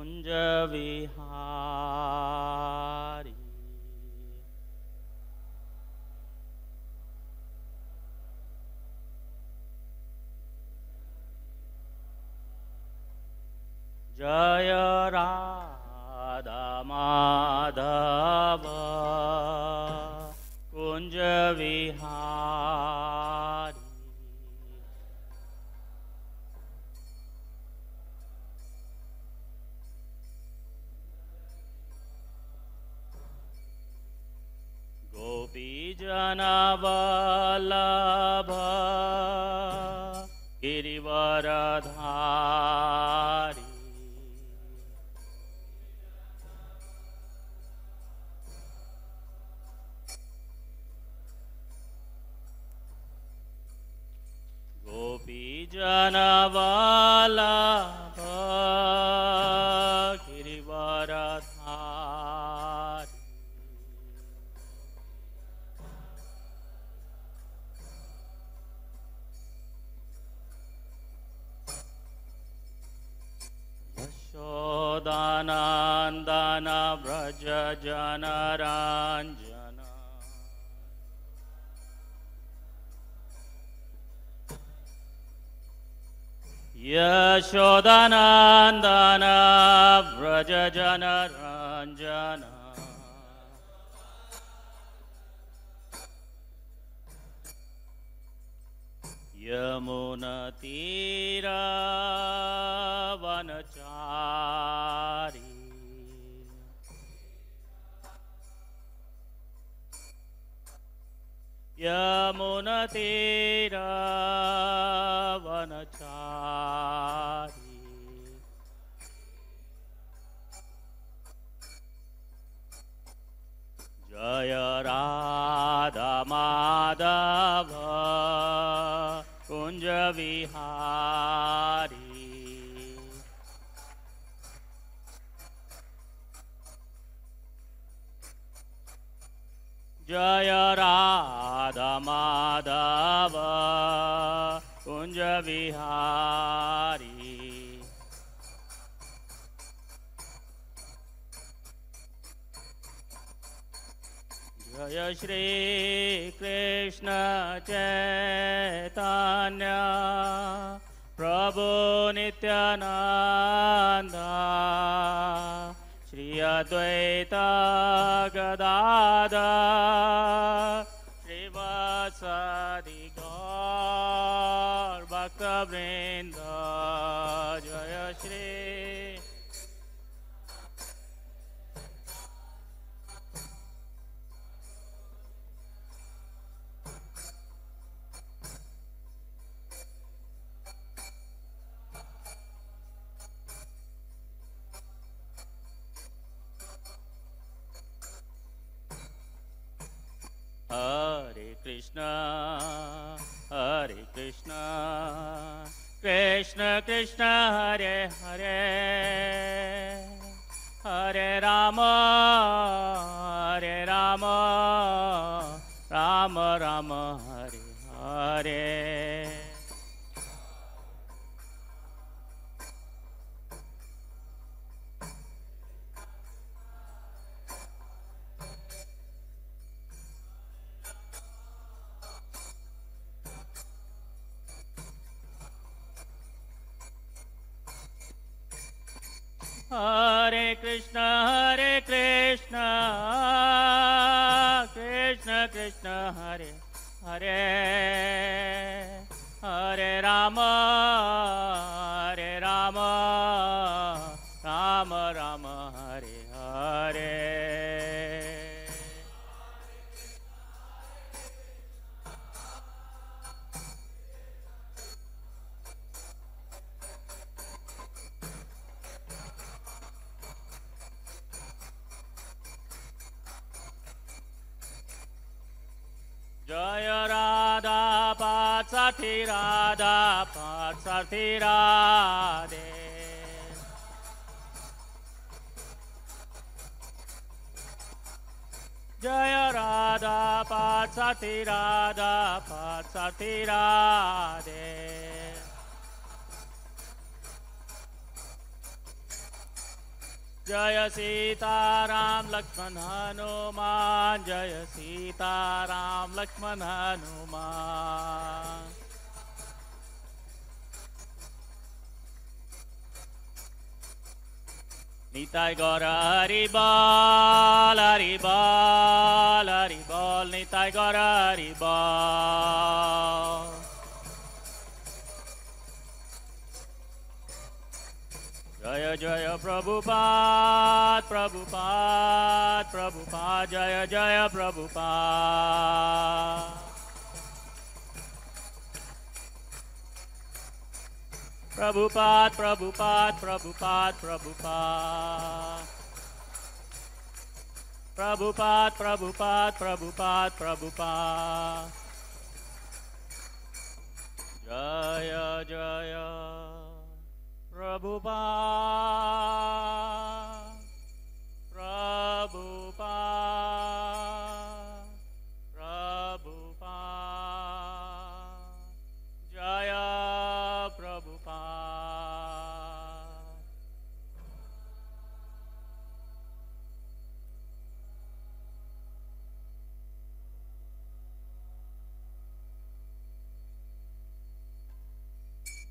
कुंज विहारी। जय राधा माधव कुंज विहारी। गोपी जन वल्लभ गिरिवरधारी। गोपी जन वल्लभ गिरिवरधारी। यशोदानंदन व्रज जनरंजन। यशोदानंदन व्रज जनरंजन। यमुनतीरवनचारी। यमुनतीरवनचारी। जय राधा माधव कुंज विहारी। जय राधा माधव कुंज विहारी। जय श्री कृष्ण चैतन्य प्रभु नित्यानंद श्री अद्वैत गदाधर श्रीवासादि गौर भक्तवृंद। जय श्री हरे कृष्णा कृष्ण कृष्ण हरे हरे हरे राम राम राम हरे हरे। हरे कृष्ण कृष्ण कृष्ण हरे हरे हरे राम राम राम हरे हरे। जय राधा पार्थसारथी राधा पार्थसारथी राधे। जय राधा पार्थसारथी राधा पार्थसारथी राधे। जय सीताराम लक्ष्मण हनुमान, जय सीताराम लक्ष्मण हनुमान। निताय गौर हरि बोल, हरि बोल, हरि बोल, निताय गौर हरि बोल। जय जय प्रभुपाद, प्रभुपाद, प्रभुपाद, जय जय प्रभुपाद। प्रभुपाद, प्रभुपाद, प्रभुपाद, प्रभुपाद, प्रभुपाद, प्रभुपाद, प्रभुपाद, प्रभुपाद। जय जय प्रभुपाद, प्रभुपाद, प्रभुपाद, जय प्रभुपाद।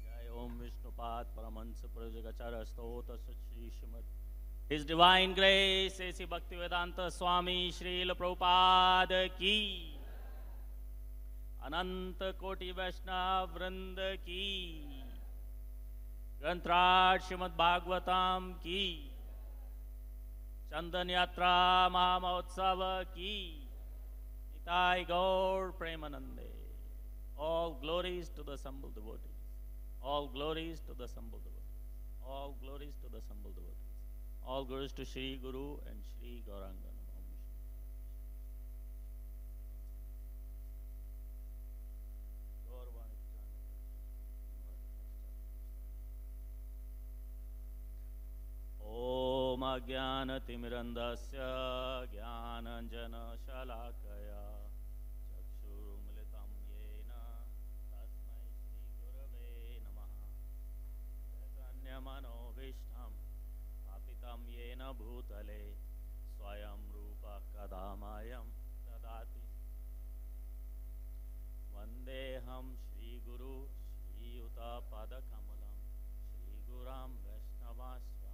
जय ओम विष्णुपाद परमहंस प्रयोजकाचार्य स्तोत्र Shri Shrimad His Divine Grace ऐसी भक्ति वेदांत स्वामी श्रील प्रभुपाद की, अनंत कोटि वैष्णव वृंद की, ग्रंथराज श्रीमद् भागवतम की, चंदन यात्रा महामहोत्सव की, निताय गौर प्रेमानंदे। All glories to the humble devotees. All glories to the humble devotees. All glories to the humble devotees. All glories to Shri Guru and Shri Gauranga. Om Ajnanatimirandasya Jnananjana-shalakaya Chakshurumilitam Yena Tasmai Shri Gurave Namaha Chaitanya-manovishtam Papitam Yena Bhutale Swayam Rupa Kadamayam Dadati Vandeham Shri Guru Shri Yuta Padakamalam Shri Guram Vaishnavasya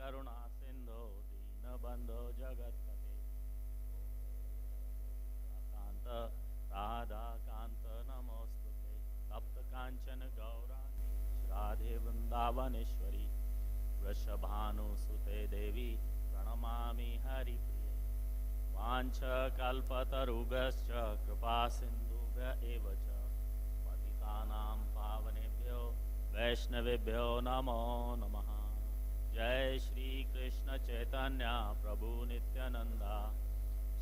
करुणा सिंधो दीन बंधो जगतपते कांत राधा कांत नमोस्तुते तप्त कांचन गौरांगी राधे वृंदावनेश्वरी वृषभानुसुते देवी प्रणमामि हरिप्रिये वाञ्छ कल्पतरुभ्यश्च कृपा सिन्धुभ्य एव च पतितानां पावनेभ्यो वैष्णवेभ्यो नमो नमः। जय श्री कृष्ण चैतन्य प्रभु नित्यानंदा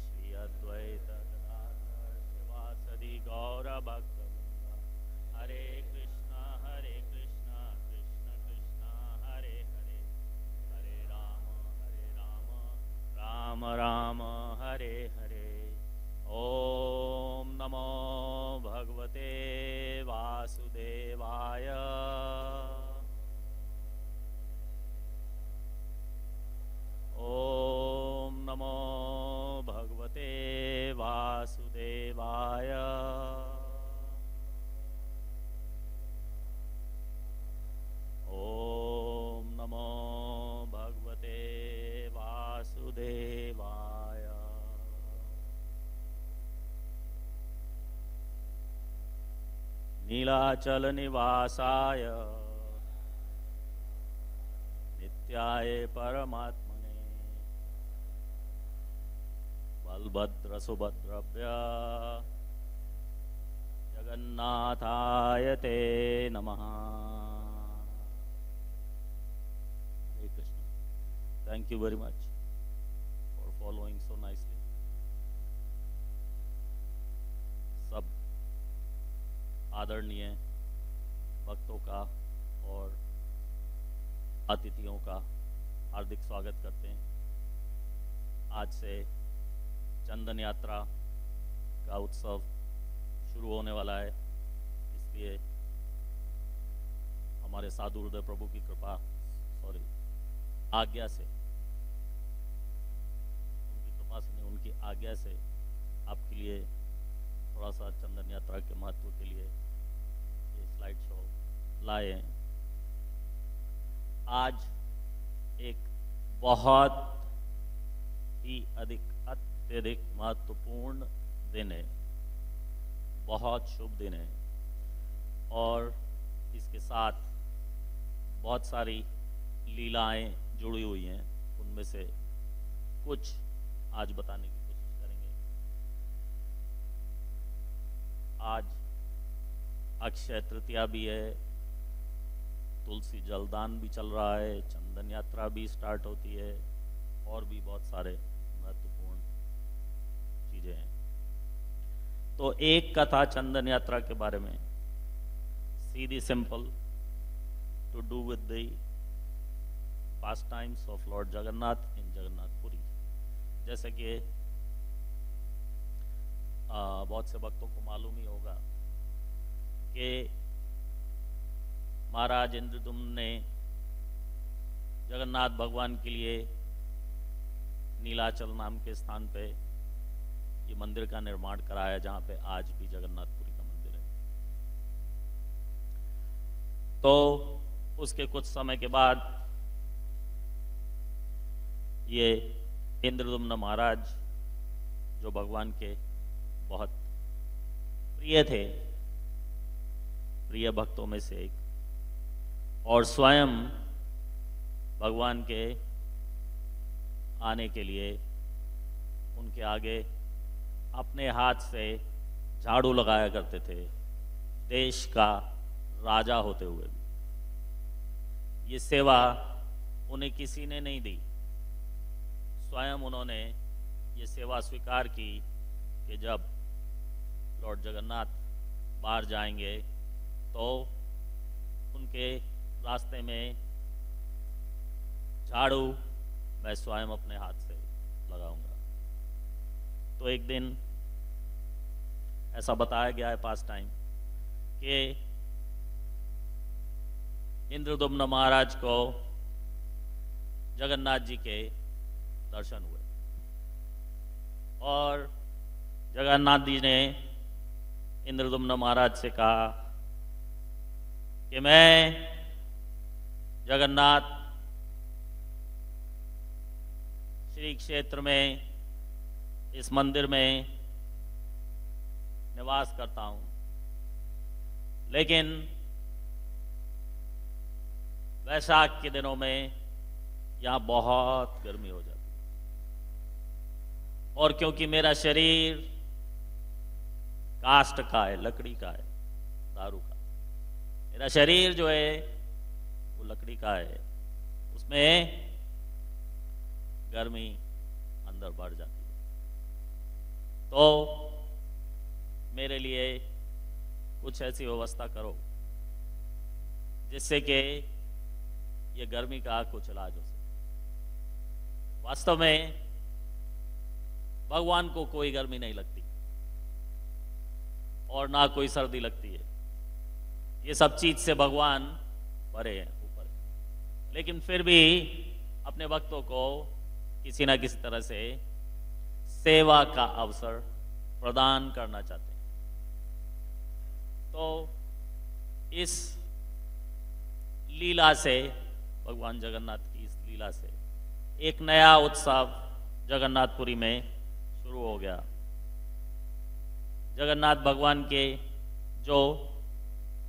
श्री अद्वैत गदाधर शिवासदि गौर भक्तवृंद। हरे कृष्ण कृष्ण कृष्ण हरे हरे, हरे राम राम राम हरे हरे। ओम नमो भगवते वासुदेवाय। ओम नमो भगवते वासुदेवाय। ओम नमो भगवते वासुदेवाय। नीलाचल निवासाय नित्याय परमात्मने बलभद्र सुभद्रभ्य जगन्नाथाय ते नमः। Hare Krishna. Thank you very much for following so nicely. सब आदरणीय भक्तों का और अतिथियों का हार्दिक स्वागत करते हैं। आज से चंदन यात्रा का उत्सव शुरू होने वाला है, इसलिए हमारे साधु हृदय प्रभु की आज्ञा से, उनकी कृपा से नहीं, उनकी आज्ञा से आपके लिए थोड़ा सा चंदन यात्रा के महत्व के लिए ये स्लाइड शो लाए हैं। आज एक बहुत ही अत्यधिक महत्वपूर्ण दिन है, बहुत शुभ दिन है और इसके साथ बहुत सारी लीलाएं जुड़ी हुई हैं। उनमें से कुछ आज बताने की कोशिश करेंगे। आज अक्षय तृतीया भी है, तुलसी जलदान भी चल रहा है, चंदन यात्रा भी स्टार्ट होती है और भी बहुत सारे महत्वपूर्ण चीजें हैं। तो एक कथा चंदन यात्रा के बारे में, सीधी simple, to do with the past times of lord Jagannath in Jagannathpuri. जैसे कि बहुत से भक्तों को मालूम ही होगा कि महाराज इंद्रदुम्न ने जगन्नाथ भगवान के लिए नीलाचल नाम के स्थान पे ये मंदिर का निर्माण कराया, जहां पे आज भी जगन्नाथपुरी का मंदिर है। तो उसके कुछ समय के बाद ये इंद्रदुम्न महाराज, जो भगवान के बहुत प्रिय थे, प्रिय भक्तों में से एक, और स्वयं भगवान के आने के लिए उनके आगे अपने हाथ से झाड़ू लगाया करते थे, देश का राजा होते हुए भी। ये सेवा उन्हें किसी ने नहीं दी, स्वयं उन्होंने ये सेवा स्वीकार की कि जब लॉर्ड जगन्नाथ बाहर जाएंगे तो उनके रास्ते में झाड़ू मैं स्वयं अपने हाथ से लगाऊंगा। तो एक दिन ऐसा बताया गया है पास टाइम कि इंद्रदुम्न महाराज को जगन्नाथ जी के दर्शन हुए और जगन्नाथ जी ने इंद्रदुम्न महाराज से कहा कि मैं जगन्नाथ श्री क्षेत्र में, इस मंदिर में निवास करता हूं, लेकिन वैशाख के दिनों में यहां बहुत गर्मी हो जाती है और क्योंकि मेरा शरीर काष्ठ का है, लकड़ी का है, दारू का, मेरा शरीर जो है वो लकड़ी का है, उसमें गर्मी अंदर बढ़ जाती है। तो मेरे लिए कुछ ऐसी व्यवस्था करो जिससे कि ये गर्मी का कुछ इलाज हो सके। वास्तव में भगवान को कोई गर्मी नहीं लगती और ना कोई सर्दी लगती है, ये सब चीज से भगवान परे हैं, ऊपर है। लेकिन फिर भी अपने भक्तों को किसी ना किसी तरह से सेवा का अवसर प्रदान करना चाहते हैं। तो इस लीला से, भगवान जगन्नाथ की इस लीला से एक नया उत्सव जगन्नाथपुरी में शुरू हो गया। जगन्नाथ भगवान के जो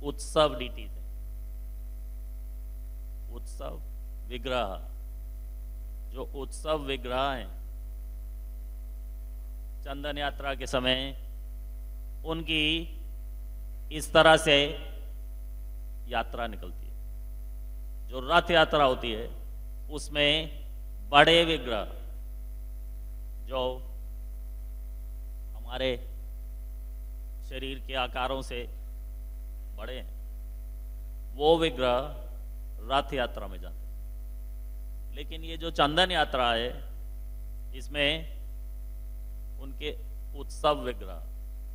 उत्सव डीटीज हैं, उत्सव विग्रह, जो उत्सव विग्रह हैं, चंदन यात्रा के समय उनकी इस तरह से यात्रा निकलती है। जो रथ यात्रा होती है उसमें बड़े विग्रह जो हमारे शरीर के आकारों से बड़े हैं, वो विग्रह रथ यात्रा में जाते हैं। लेकिन ये जो चंदन यात्रा है, इसमें उनके उत्सव विग्रह,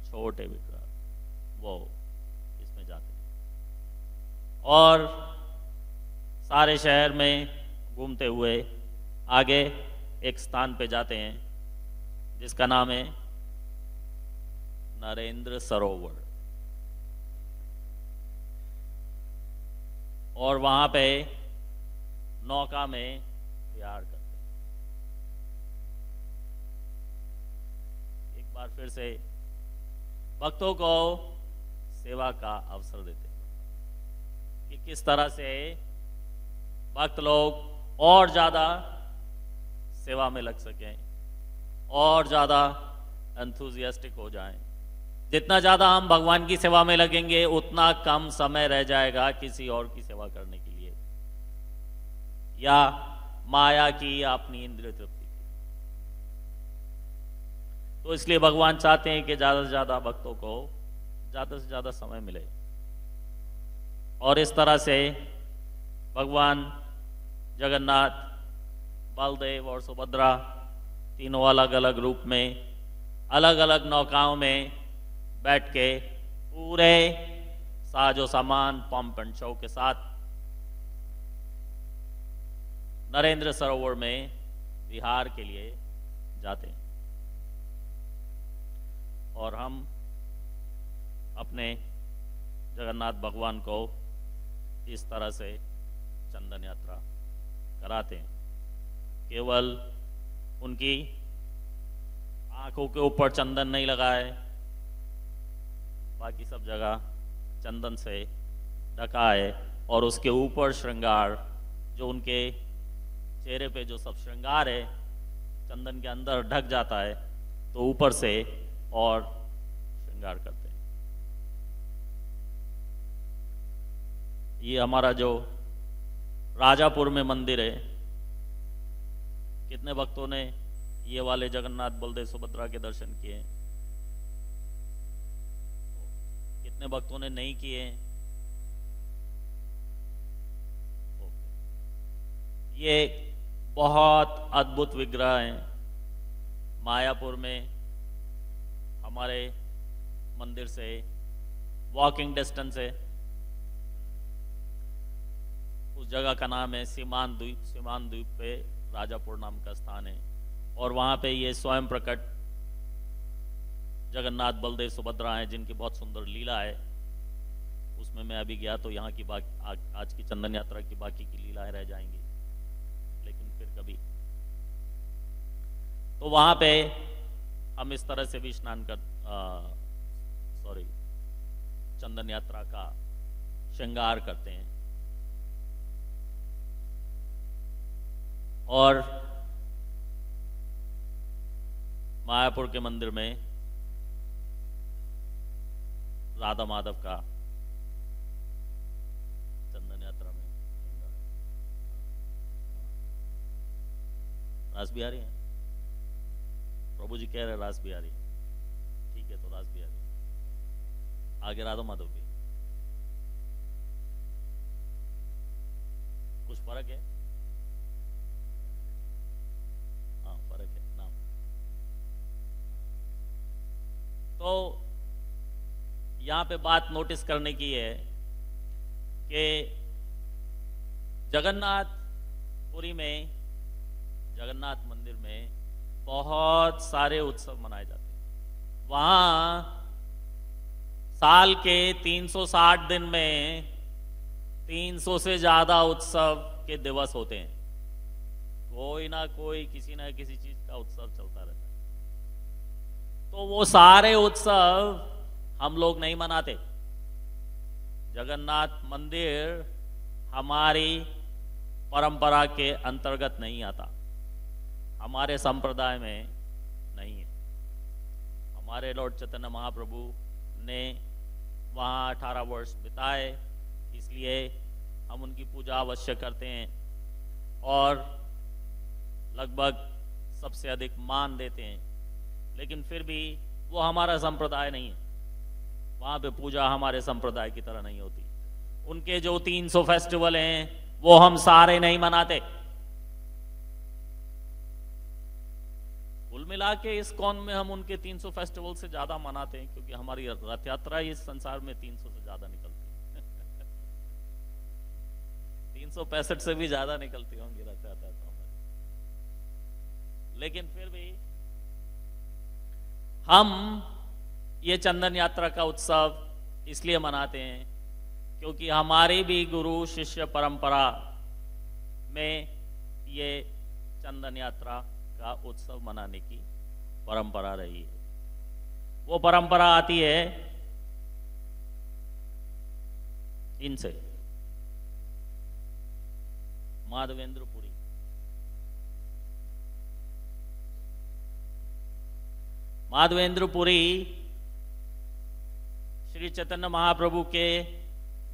छोटे विग्रह, वो इसमें जाते हैं। और सारे शहर में घूमते हुए आगे एक स्थान पे जाते हैं जिसका नाम है नरेंद्र सरोवर। और वहां पे नौका में विहार करते हैं। एक बार फिर से भक्तों को सेवा का अवसर देते हैं कि किस तरह से भक्त लोग और ज्यादा सेवा में लग सकें, और ज्यादा एंथुजियास्टिक हो जाएं। जितना ज्यादा हम भगवान की सेवा में लगेंगे, उतना कम समय रह जाएगा किसी और की सेवा करने के लिए, या माया की, या अपनी इंद्रिय तृप्ति की। तो इसलिए भगवान चाहते हैं कि ज्यादा से ज्यादा भक्तों को ज्यादा से ज्यादा समय मिले। और इस तरह से भगवान जगन्नाथ, बलदेव और सुभद्रा तीनों अलग अलग रूप में, अलग अलग नौकाओं में बैठ के पूरे साजो सामान, पंप एंड शो के साथ नरेंद्र सरोवर में विहार के लिए जाते हैं। और हम अपने जगन्नाथ भगवान को इस तरह से चंदन यात्रा कराते हैं। केवल उनकी आंखों के ऊपर चंदन नहीं लगाए, बाकी सब जगह चंदन से ढका है। और उसके ऊपर श्रृंगार, जो उनके चेहरे पे जो सब श्रृंगार है, चंदन के अंदर ढक जाता है, तो ऊपर से और श्रृंगार करते हैं। ये हमारा जो राजापुर में मंदिर है, कितने भक्तों ने ये वाले जगन्नाथ, बलदेव, सुभद्रा के दर्शन किए? कितने भक्तों ने नहीं किए? ये बहुत अद्भुत विग्रह हैं। मायापुर में हमारे मंदिर से वॉकिंग डिस्टेंस है। उस जगह का नाम है सीमान द्वीप। सीमान द्वीप पे राजापुर नाम का स्थान है। और वहां पे ये स्वयं प्रकट जगन्नाथ, बलदेव, सुभद्रा हैं, जिनकी बहुत सुंदर लीला है। उसमें मैं अभी गया तो यहाँ की आज की चंदन यात्रा की बाकी की लीलाएं रह जाएंगी, लेकिन फिर कभी। तो वहां पे हम इस तरह से भी स्नान कर चंदन यात्रा का श्रृंगार करते हैं। और मायापुर के मंदिर में राधा माधव का चंदन यात्रा में श्रृंगार। रास बिहारी है, प्रभु जी कह रहे रास बिहारी, ठीक है, तो रास बिहारी। आगे राधा माधव भी। कुछ फर्क है? हाँ, फर्क है नाम। तो यहां पे बात नोटिस करने की है कि जगन्नाथपुरी में, जगन्नाथ मंदिर में बहुत सारे उत्सव मनाए जाते हैं। वहां साल के 360 दिन में 300 से ज्यादा उत्सव के दिवस होते हैं। कोई ना कोई, किसी ना किसी चीज का उत्सव चलता रहता है। तो वो सारे उत्सव हम लोग नहीं मनाते। जगन्नाथ मंदिर हमारी परंपरा के अंतर्गत नहीं आता, हमारे संप्रदाय में नहीं है। हमारे लॉर्ड चैतन्य महाप्रभु ने वहाँ 18 वर्ष बिताए, इसलिए हम उनकी पूजा अवश्य करते हैं और लगभग सबसे अधिक मान देते हैं। लेकिन फिर भी वो हमारा संप्रदाय नहीं है। वहाँ पे पूजा हमारे संप्रदाय की तरह नहीं होती। उनके जो 300 फेस्टिवल हैं वो हम सारे नहीं मनाते। कुल मिला के इस कौन में हम उनके 300 फेस्टिवल से ज्यादा मनाते हैं, क्योंकि हमारी रथ यात्रा इस संसार में 300 से ज्यादा निकलती है 365 से भी ज्यादा निकलती होंगी रथ यात्रा तो हमारी। लेकिन फिर भी हम ये चंदन यात्रा का उत्सव इसलिए मनाते हैं क्योंकि हमारी भी गुरु शिष्य परंपरा में ये चंदन यात्रा का उत्सव मनाने की परंपरा रही है। वो परंपरा आती है इनसे, माधवेंद्रपुरी। माधवेंद्रपुरी श्री चैतन्य महाप्रभु के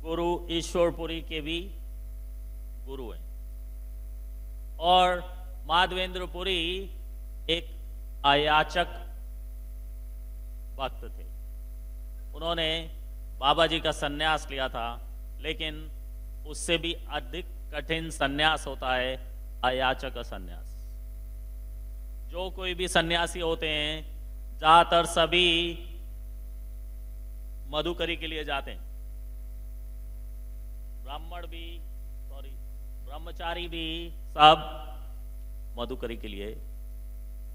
गुरु ईश्वरपुरी के भी गुरु हैं। और माधवेंद्रपुरी एक अयाचक भक्त थे। उन्होंने बाबा जी का सन्यास लिया था, लेकिन उससे भी अधिक कठिन सन्यास होता है अयाचक सन्यास। जो कोई भी सन्यासी होते हैं ज्यादातर सभी मधुकरी के लिए जाते हैं। ब्रह्मचारी भी सब मधुकरी के लिए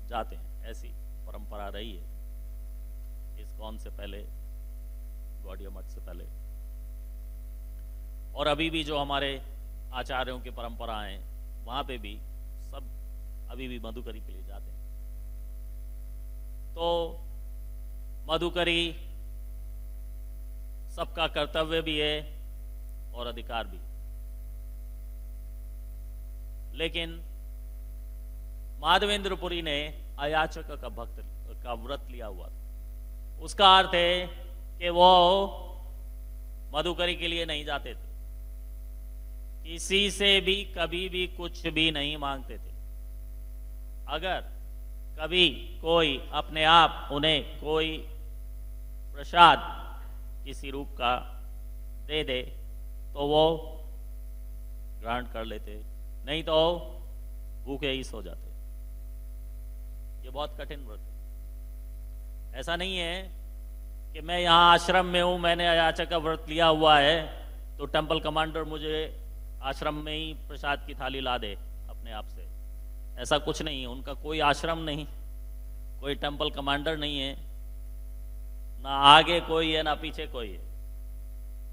जाते हैं। ऐसी परंपरा रही है इस्कॉन से पहले, गौड़िया मठ से पहले, और अभी भी जो हमारे आचार्यों की परंपराएं वहां पे भी सब अभी भी मधुकरी के लिए जाते हैं। तो मधुकरी सबका कर्तव्य भी है और अधिकार भी। लेकिन माधवेंद्रपुरी ने अयाचक का भक्त का व्रत लिया हुआ था। उसका अर्थ है कि वो मधुकरी के लिए नहीं जाते थे, किसी से भी कभी भी कुछ भी नहीं मांगते थे। अगर कभी कोई अपने आप उन्हें कोई प्रसाद किसी रूप का दे दे तो वो ग्रहण कर लेते, नहीं तो भूखे ही सो जाते। ये बहुत कठिन व्रत है। ऐसा नहीं है कि मैं यहाँ आश्रम में हूँ, मैंने अयाचक का व्रत लिया हुआ है तो टेंपल कमांडर मुझे आश्रम में ही प्रसाद की थाली ला दे अपने आप से। ऐसा कुछ नहीं है। उनका कोई आश्रम नहीं, कोई टेंपल कमांडर नहीं है, ना आगे कोई है ना पीछे कोई है।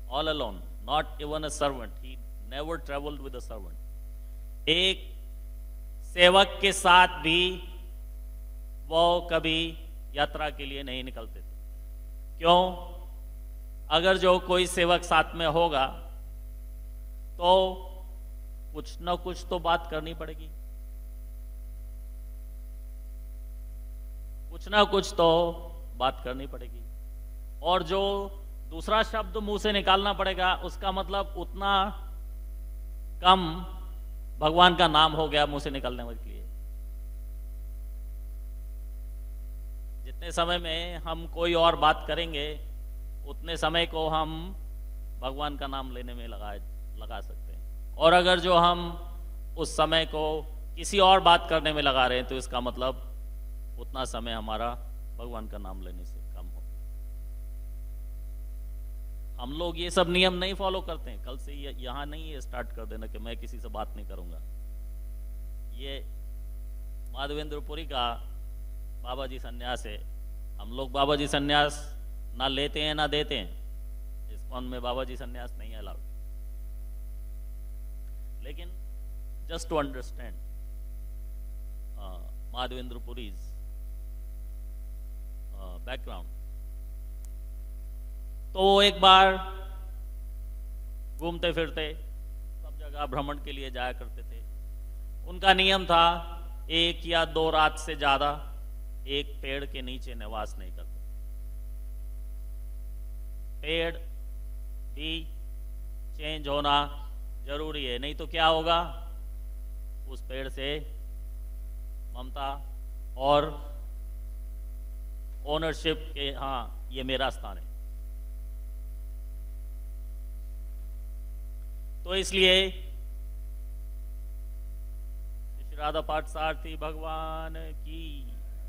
All alone, not even a servant, he never travelled with a servant. एक सेवक के साथ भी वो कभी यात्रा के लिए नहीं निकलते थे। क्यों? अगर जो कोई सेवक साथ में होगा तो कुछ न कुछ तो बात करनी पड़ेगी, कुछ ना कुछ तो बात करनी पड़ेगी। और जो दूसरा शब्द मुंह से निकालना पड़ेगा उसका मतलब उतना कम भगवान का नाम हो गया मुंह से निकलने के लिए। जितने समय में हम कोई और बात करेंगे उतने समय को हम भगवान का नाम लेने में लगा सकते हैं। और अगर जो हम उस समय को किसी और बात करने में लगा रहे हैं तो इसका मतलब उतना समय हमारा भगवान का नाम लेने से कम हो। हम लोग ये सब नियम नहीं फॉलो करते हैं। कल से यहाँ नहीं ये स्टार्ट कर देना कि मैं किसी से बात नहीं करूंगा। ये माधवेंद्रपुरी का बाबा जी संन्यास है। हम लोग बाबा जी संन्यास ना लेते हैं ना देते हैं। इस्कॉन में बाबा जी संन्यास नहीं है अलाउड। लेकिन जस्ट टू अंडरस्टैंड माधवेंद्रपुरीज बैकग्राउंड, तो वो एक बार घूमते फिरते सब जगह भ्रमण के लिए जाया करते थे। उनका नियम था 1 या 2 रात से ज्यादा एक पेड़ के नीचे निवास नहीं करते। पेड़ भी चेंज होना जरूरी है, नहीं तो क्या होगा, उस पेड़ से ममता और ओनरशिप के, हाँ ये मेरा स्थान है। तो इसलिए श्री राधा पार्थसारथी भगवान की,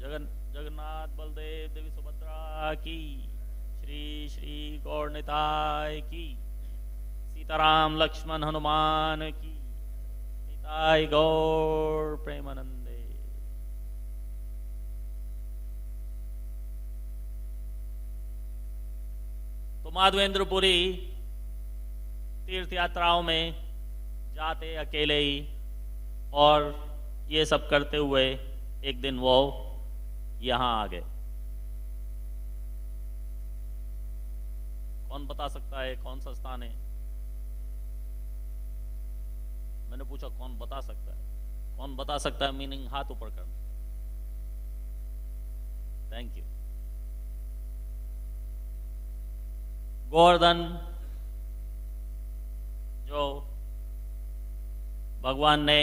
जगन्नाथ बलदेव देवी सुभद्रा की, श्री श्री गौर निताय की, सीताराम लक्ष्मण हनुमान की, निताय गौर प्रेमानंदे। तो माधवेंद्रपुरी तीर्थ यात्राओं में जाते अकेले ही, और ये सब करते हुए एक दिन वो यहां आ गए। कौन बता सकता है कौन सा स्थान है? मैंने पूछा कौन बता सकता है? कौन बता सकता है मीनिंग हाथ ऊपर करना। Thank you. गोवर्धन जो भगवान ने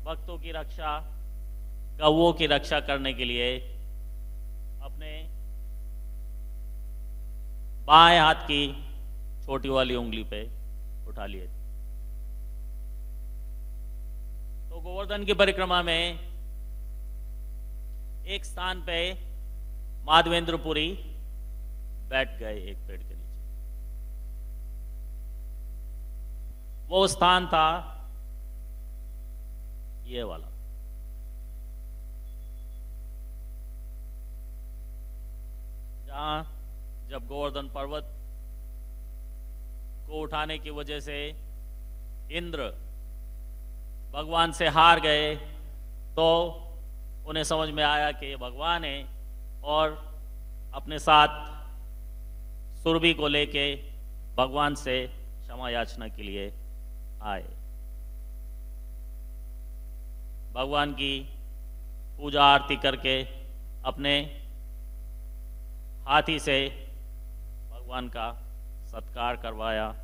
भक्तों की रक्षा, गौओं की रक्षा करने के लिए अपने बाएं हाथ की छोटी वाली उंगली पे उठा लिए। तो गोवर्धन की परिक्रमा में एक स्थान पे माधवेंद्रपुरी बैठ गए एक पेड़ के नीचे। वो स्थान था ये वाला। जहां जब गोवर्धन पर्वत को उठाने की वजह से इंद्र भगवान से हार गए, तो उन्हें समझ में आया कि ये भगवान है, और अपने साथ सुरभि को लेके भगवान से क्षमा याचना के लिए आए। भगवान की पूजा आरती करके अपने हाथी से भगवान का सत्कार करवाया,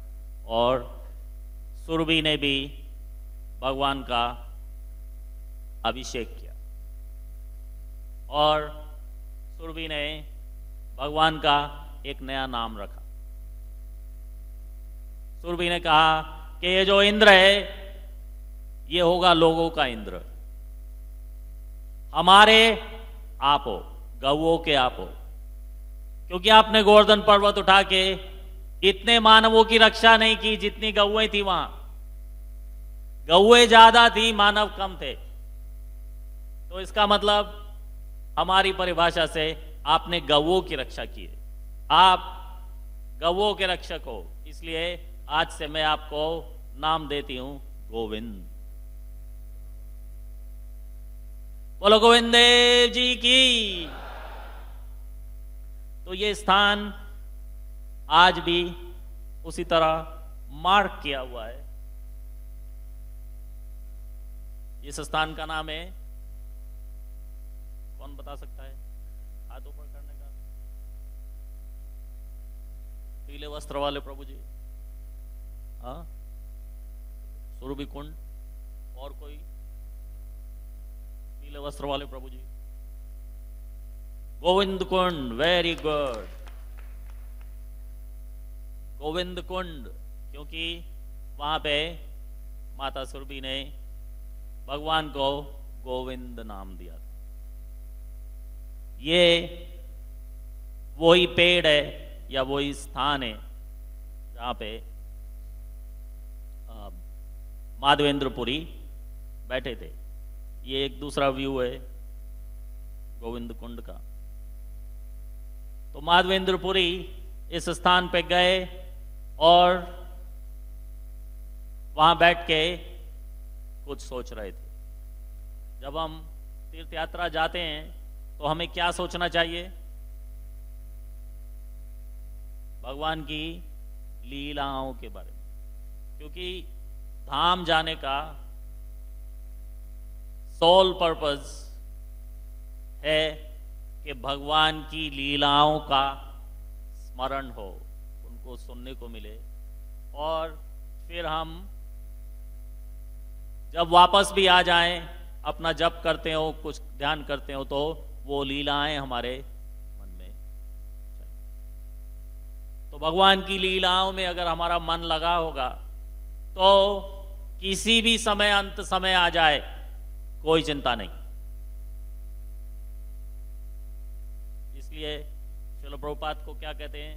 और सुरभि ने भी भगवान का अभिषेक किया, और सुरभि ने भगवान का एक नया नाम रखा। सुरभि ने कहा कि ये जो इंद्र है ये होगा लोगों का इंद्र, हमारे आप हो, गौओं के आप हो, क्योंकि आपने गोवर्धन पर्वत उठा के इतने मानवों की रक्षा नहीं की जितनी गौएं थी। वहां गौएं ज्यादा थी, मानव कम थे। तो इसका मतलब हमारी परिभाषा से आपने गौओं की रक्षा की है, आप गौओं के रक्षक हो, इसलिए आज से मैं आपको नाम देती हूं गोविंद। बोलो गोविंद देव जी की। तो ये स्थान आज भी उसी तरह मार्क किया हुआ है। इस स्थान का नाम है, कौन बता सकता है? हाथ ऊपर करने का। पीले वस्त्र वाले प्रभु जी, हाँ, सुरभि कुंड। और कोई? पीले वस्त्र वाले प्रभु जी, गोविंद कुंड। वेरी गुड, गोविंद कुंड, क्योंकि वहां पे माता सुरभि ने भगवान को गोविंद नाम दिया था। ये वही पेड़ है या वही स्थान है जहां पे माधवेंद्रपुरी बैठे थे। ये एक दूसरा व्यू है गोविंद कुंड का। तो माधवेंद्रपुरी इस स्थान पे गए और वहां बैठ के कुछ सोच रहे थे। जब हम तीर्थ यात्रा जाते हैं तो हमें क्या सोचना चाहिए? भगवान की लीलाओं के बारे में, क्योंकि धाम जाने का सोल पर्पस है कि भगवान की लीलाओं का स्मरण हो, उनको सुनने को मिले, और फिर हम जब वापस भी आ जाएं, अपना जप करते हो, कुछ ध्यान करते हो, तो वो लीलाएं हमारे मन में चलें। तो भगवान की लीलाओं में अगर हमारा मन लगा होगा तो किसी भी समय अंत समय आ जाए कोई चिंता नहीं। इसलिए श्रील प्रभुपाद को क्या कहते हैं?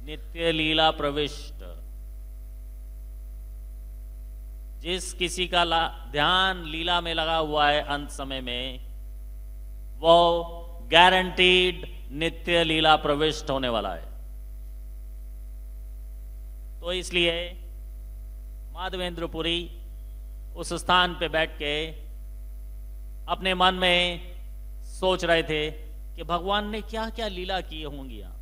नित्य लीला प्रविष्ट। जिस किसी का ध्यान लीला में लगा हुआ है अंत समय में, वो गारंटीड नित्य लीला प्रविष्ट होने वाला है। तो इसलिए माधवेंद्रपुरी उस स्थान पे बैठ के अपने मन में सोच रहे थे कि भगवान ने क्या क्या लीला की होंगी। यहां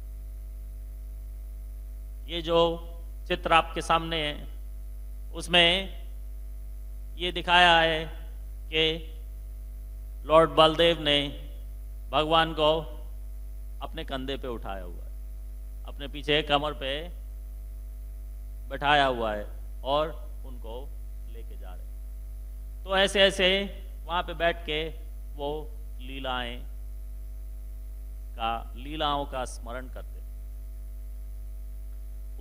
ये जो चित्र आपके सामने है, उसमें ये दिखाया है कि लॉर्ड बलदेव ने भगवान को अपने कंधे पे उठाया हुआ है, अपने पीछे कमर पे बैठाया हुआ है और उनको लेके जा रहे हैं। तो ऐसे ऐसे वहां पे बैठ के वो लीलाओं का स्मरण करते।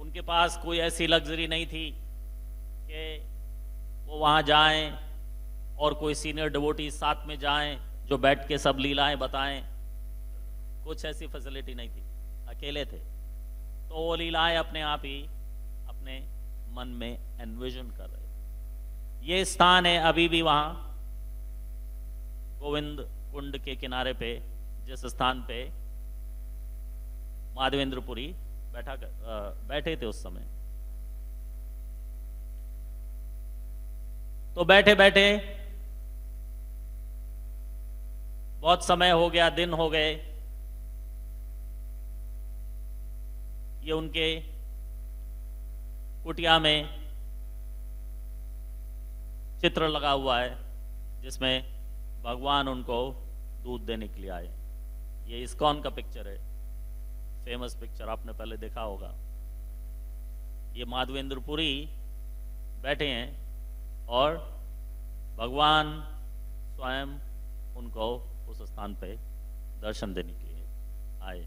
उनके पास कोई ऐसी लग्जरी नहीं थी कि वो वहां जाएं और कोई सीनियर डिवोटी साथ में जाएं जो बैठ के सब लीलाएं बताएं। कुछ ऐसी फैसिलिटी नहीं थी, अकेले थे। तो वो लीलाएं अपने आप ही अपने मन में एनविजन कर रहे। ये स्थान है अभी भी वहां गोविंद कुंड के किनारे पे, जिस स्थान पे माधवेंद्रपुरी बैठे थे उस समय। तो बैठे बैठे बहुत समय हो गया, दिन हो गए। ये उनके कुटिया में चित्र लगा हुआ है जिसमें भगवान उनको दूध देने के लिए आए। ये इस्कॉन का पिक्चर है, फेमस पिक्चर, आपने पहले देखा होगा। ये माधवेंद्रपुरी बैठे हैं और भगवान स्वयं उनको उस स्थान पे दर्शन देने के लिए आए।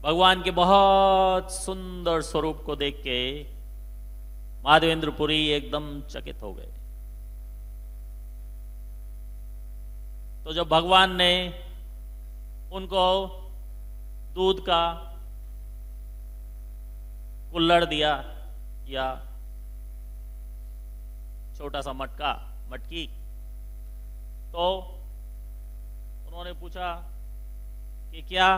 भगवान के बहुत सुंदर स्वरूप को देख के माधवेंद्रपुरी एकदम चकित हो गए। तो जब भगवान ने उनको दूध का कुल्हड़ दिया या छोटा सा मटकी, तो उन्होंने पूछा कि क्या,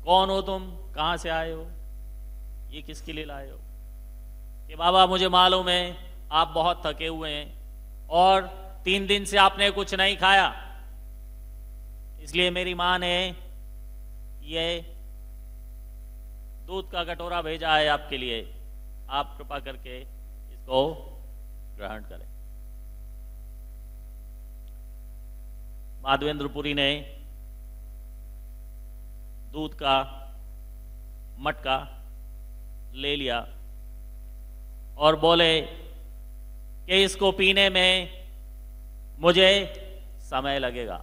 कौन हो तुम, कहां से आए हो, ये किसके लिए लाए हो? कि बाबा मुझे मालूम है आप बहुत थके हुए हैं और 3 दिन से आपने कुछ नहीं खाया, इसलिए मेरी मां ने ये दूध का कटोरा भेजा है आपके लिए, आप कृपा करके इसको ग्रहण करें। माधवेंद्रपुरी ने दूध का मटका ले लिया और बोले कि इसको पीने में मुझे समय लगेगा।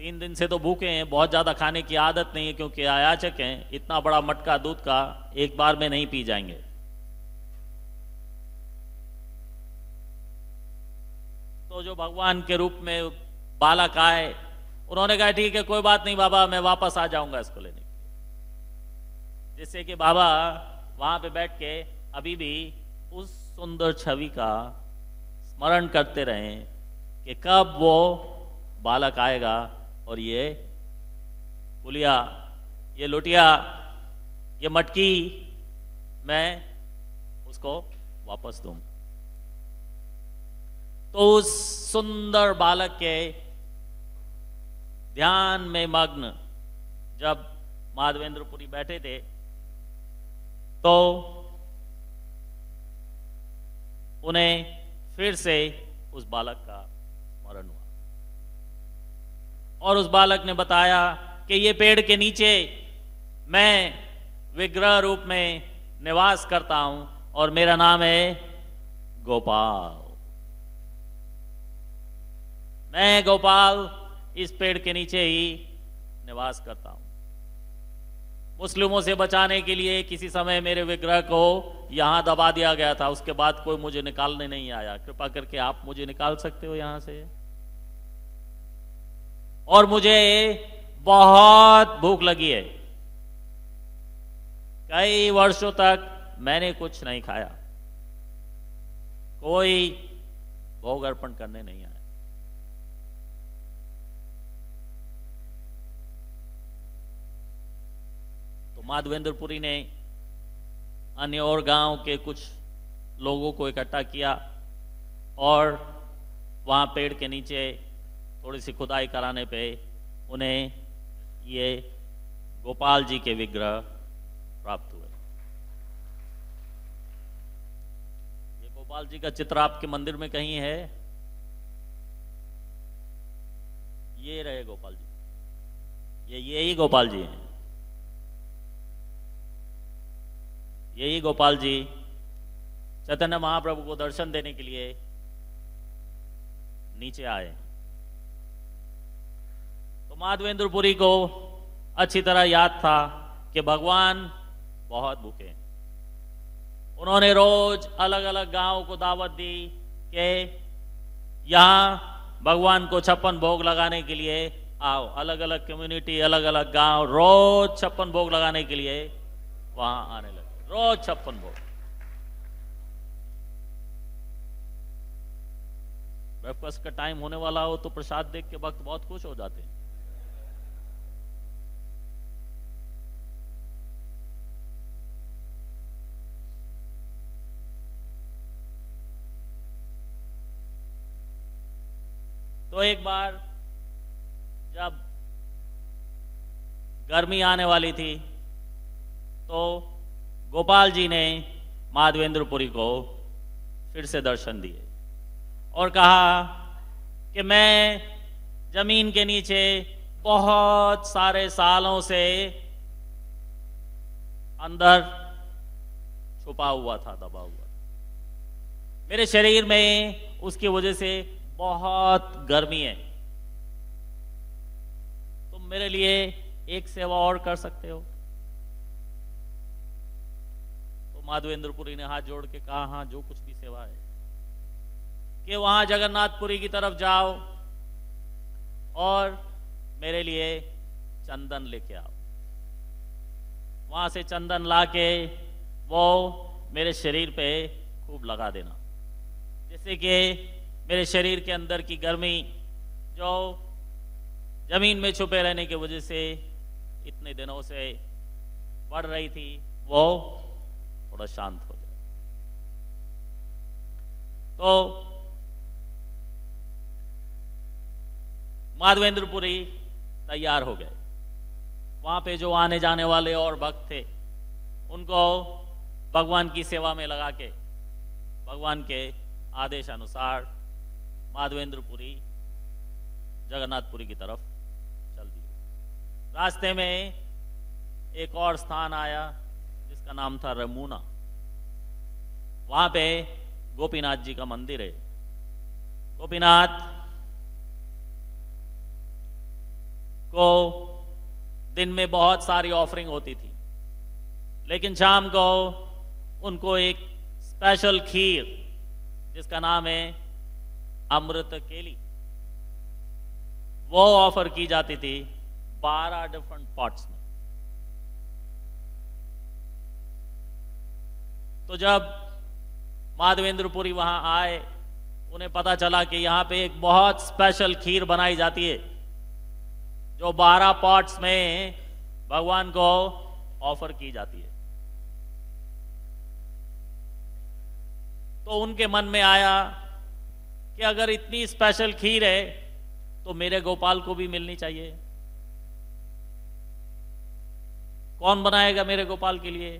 3 दिन से तो भूखे हैं, बहुत ज्यादा खाने की आदत नहीं है क्योंकि अयाचक हैं। इतना बड़ा मटका दूध का एक बार में नहीं पी जाएंगे। तो जो भगवान के रूप में बालक आए, उन्होंने कहा ठीक है कोई बात नहीं बाबा, मैं वापस आ जाऊंगा इसको लेने के लिए। जिससे कि बाबा वहां पे बैठ के अभी भी उस सुंदर छवि का स्मरण करते रहे कि कब वो बालक आएगा और ये पुलिया, ये लोटिया, ये मटकी मैं उसको वापस दूं। तो उस सुंदर बालक के ध्यान में मग्न जब माधवेंद्रपुरी बैठे थे, तो उन्हें फिर से उस बालक का स्मरण हुआ और उस बालक ने बताया कि ये पेड़ के नीचे मैं विग्रह रूप में निवास करता हूं और मेरा नाम है गोपाल। मैं गोपाल इस पेड़ के नीचे ही निवास करता हूं। मुस्लिमों से बचाने के लिए किसी समय मेरे विग्रह को यहां दबा दिया गया था, उसके बाद कोई मुझे निकालने नहीं आया। कृपा करके आप मुझे निकाल सकते हो यहां से। और मुझे बहुत भूख लगी है, कई वर्षों तक मैंने कुछ नहीं खाया, कोई भोग अर्पण करने नहीं आया। तो माधवेंद्रपुरी ने अन्य और गांव के कुछ लोगों को इकट्ठा किया और वहां पेड़ के नीचे थोड़ी सी खुदाई कराने पे उन्हें ये गोपाल जी के विग्रह प्राप्त हुए। ये गोपाल जी का चित्र आपके मंदिर में कहीं है? ये रहे गोपाल जी, यही गोपाल जी हैं। यही गोपाल जी चैतन्य महाप्रभु को दर्शन देने के लिए नीचे आए। तो माधवेंद्रपुरी को अच्छी तरह याद था कि भगवान बहुत भूखे हैं। उन्होंने रोज अलग अलग गांव को दावत दी कि यहां भगवान को 56 भोग लगाने के लिए आओ। अलग अलग कम्युनिटी, अलग अलग गांव रोज 56 भोग लगाने के लिए वहां आने लगे, रोज 56 भोग। ब्रेकफास्ट का टाइम होने वाला हो तो प्रसाद देख के भक्त बहुत खुश हो जाते हैं। तो एक बार जब गर्मी आने वाली थी तो गोपाल जी ने माधवेंद्रपुरी को फिर से दर्शन दिए और कहा कि मैं जमीन के नीचे बहुत सारे सालों से अंदर छुपा हुआ था, दबा हुआ था। मेरे शरीर में उसकी वजह से बहुत गर्मी है, तुम मेरे लिए एक सेवा और कर सकते हो? तो माधवेंद्रपुरी ने हाथ जोड़ के कहा, हाँ, जो कुछ भी सेवा है, कि वहां जगन्नाथपुरी की तरफ जाओ और मेरे लिए चंदन लेके आओ। वहां से चंदन लाके वो मेरे शरीर पे खूब लगा देना, जैसे कि मेरे शरीर के अंदर की गर्मी जो जमीन में छुपे रहने की वजह से इतने दिनों से बढ़ रही थी, वो थोड़ा शांत हो जाए। तो माधवेंद्रपुरी तैयार हो गए। वहां पे जो आने जाने वाले और भक्त थे उनको भगवान की सेवा में लगा के भगवान के आदेश अनुसार माधवेंद्रपुरी जगन्नाथपुरी की तरफ चल दिए। रास्ते में एक और स्थान आया जिसका नाम था रमूना। वहां पे गोपीनाथ जी का मंदिर है। गोपीनाथ को दिन में बहुत सारी ऑफरिंग होती थी, लेकिन शाम को उनको एक स्पेशल खीर जिसका नाम है अमृत केली, वो ऑफर की जाती थी 12 डिफरेंट पॉट्स में। तो जब माधवेंद्रपुरी वहां आए, उन्हें पता चला कि यहां पे एक बहुत स्पेशल खीर बनाई जाती है जो 12 पॉट्स में भगवान को ऑफर की जाती है। तो उनके मन में आया कि अगर इतनी स्पेशल खीर है तो मेरे गोपाल को भी मिलनी चाहिए। कौन बनाएगा मेरे गोपाल के लिए?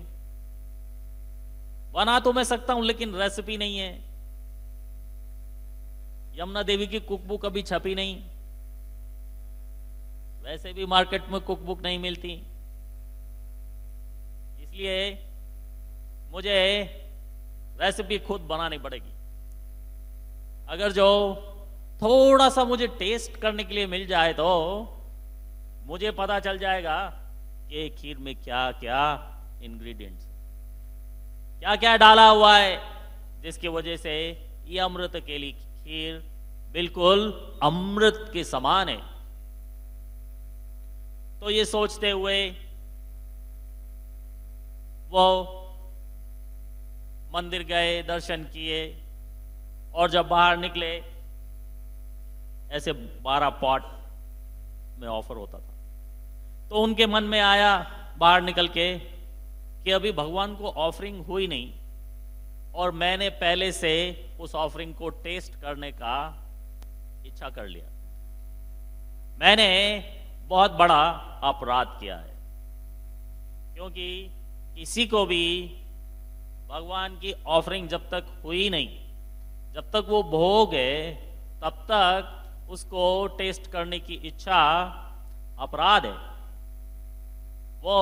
बना तो मैं सकता हूं, लेकिन रेसिपी नहीं है। यमुना देवी की कुकबुक अभी छपी नहीं, वैसे भी मार्केट में कुकबुक नहीं मिलती, इसलिए मुझे रेसिपी खुद बनानी पड़ेगी। अगर जो थोड़ा सा मुझे टेस्ट करने के लिए मिल जाए तो मुझे पता चल जाएगा कि खीर में क्या क्या इंग्रेडिएंट्स, क्या क्या डाला हुआ है, जिसकी वजह से ये अमृत केली खीर बिल्कुल अमृत के समान है। तो ये सोचते हुए वो मंदिर गए, दर्शन किए, और जब बाहर निकले ऐसे 12 पॉट में ऑफर होता था, तो उनके मन में आया बाहर निकल के कि अभी भगवान को ऑफरिंग हुई नहीं और मैंने पहले से उस ऑफरिंग को टेस्ट करने का इच्छा कर लिया। मैंने बहुत बड़ा अपराध किया है, क्योंकि किसी को भी भगवान की ऑफरिंग जब तक हुई नहीं, जब तक वो भोग है, तब तक उसको टेस्ट करने की इच्छा अपराध है। वो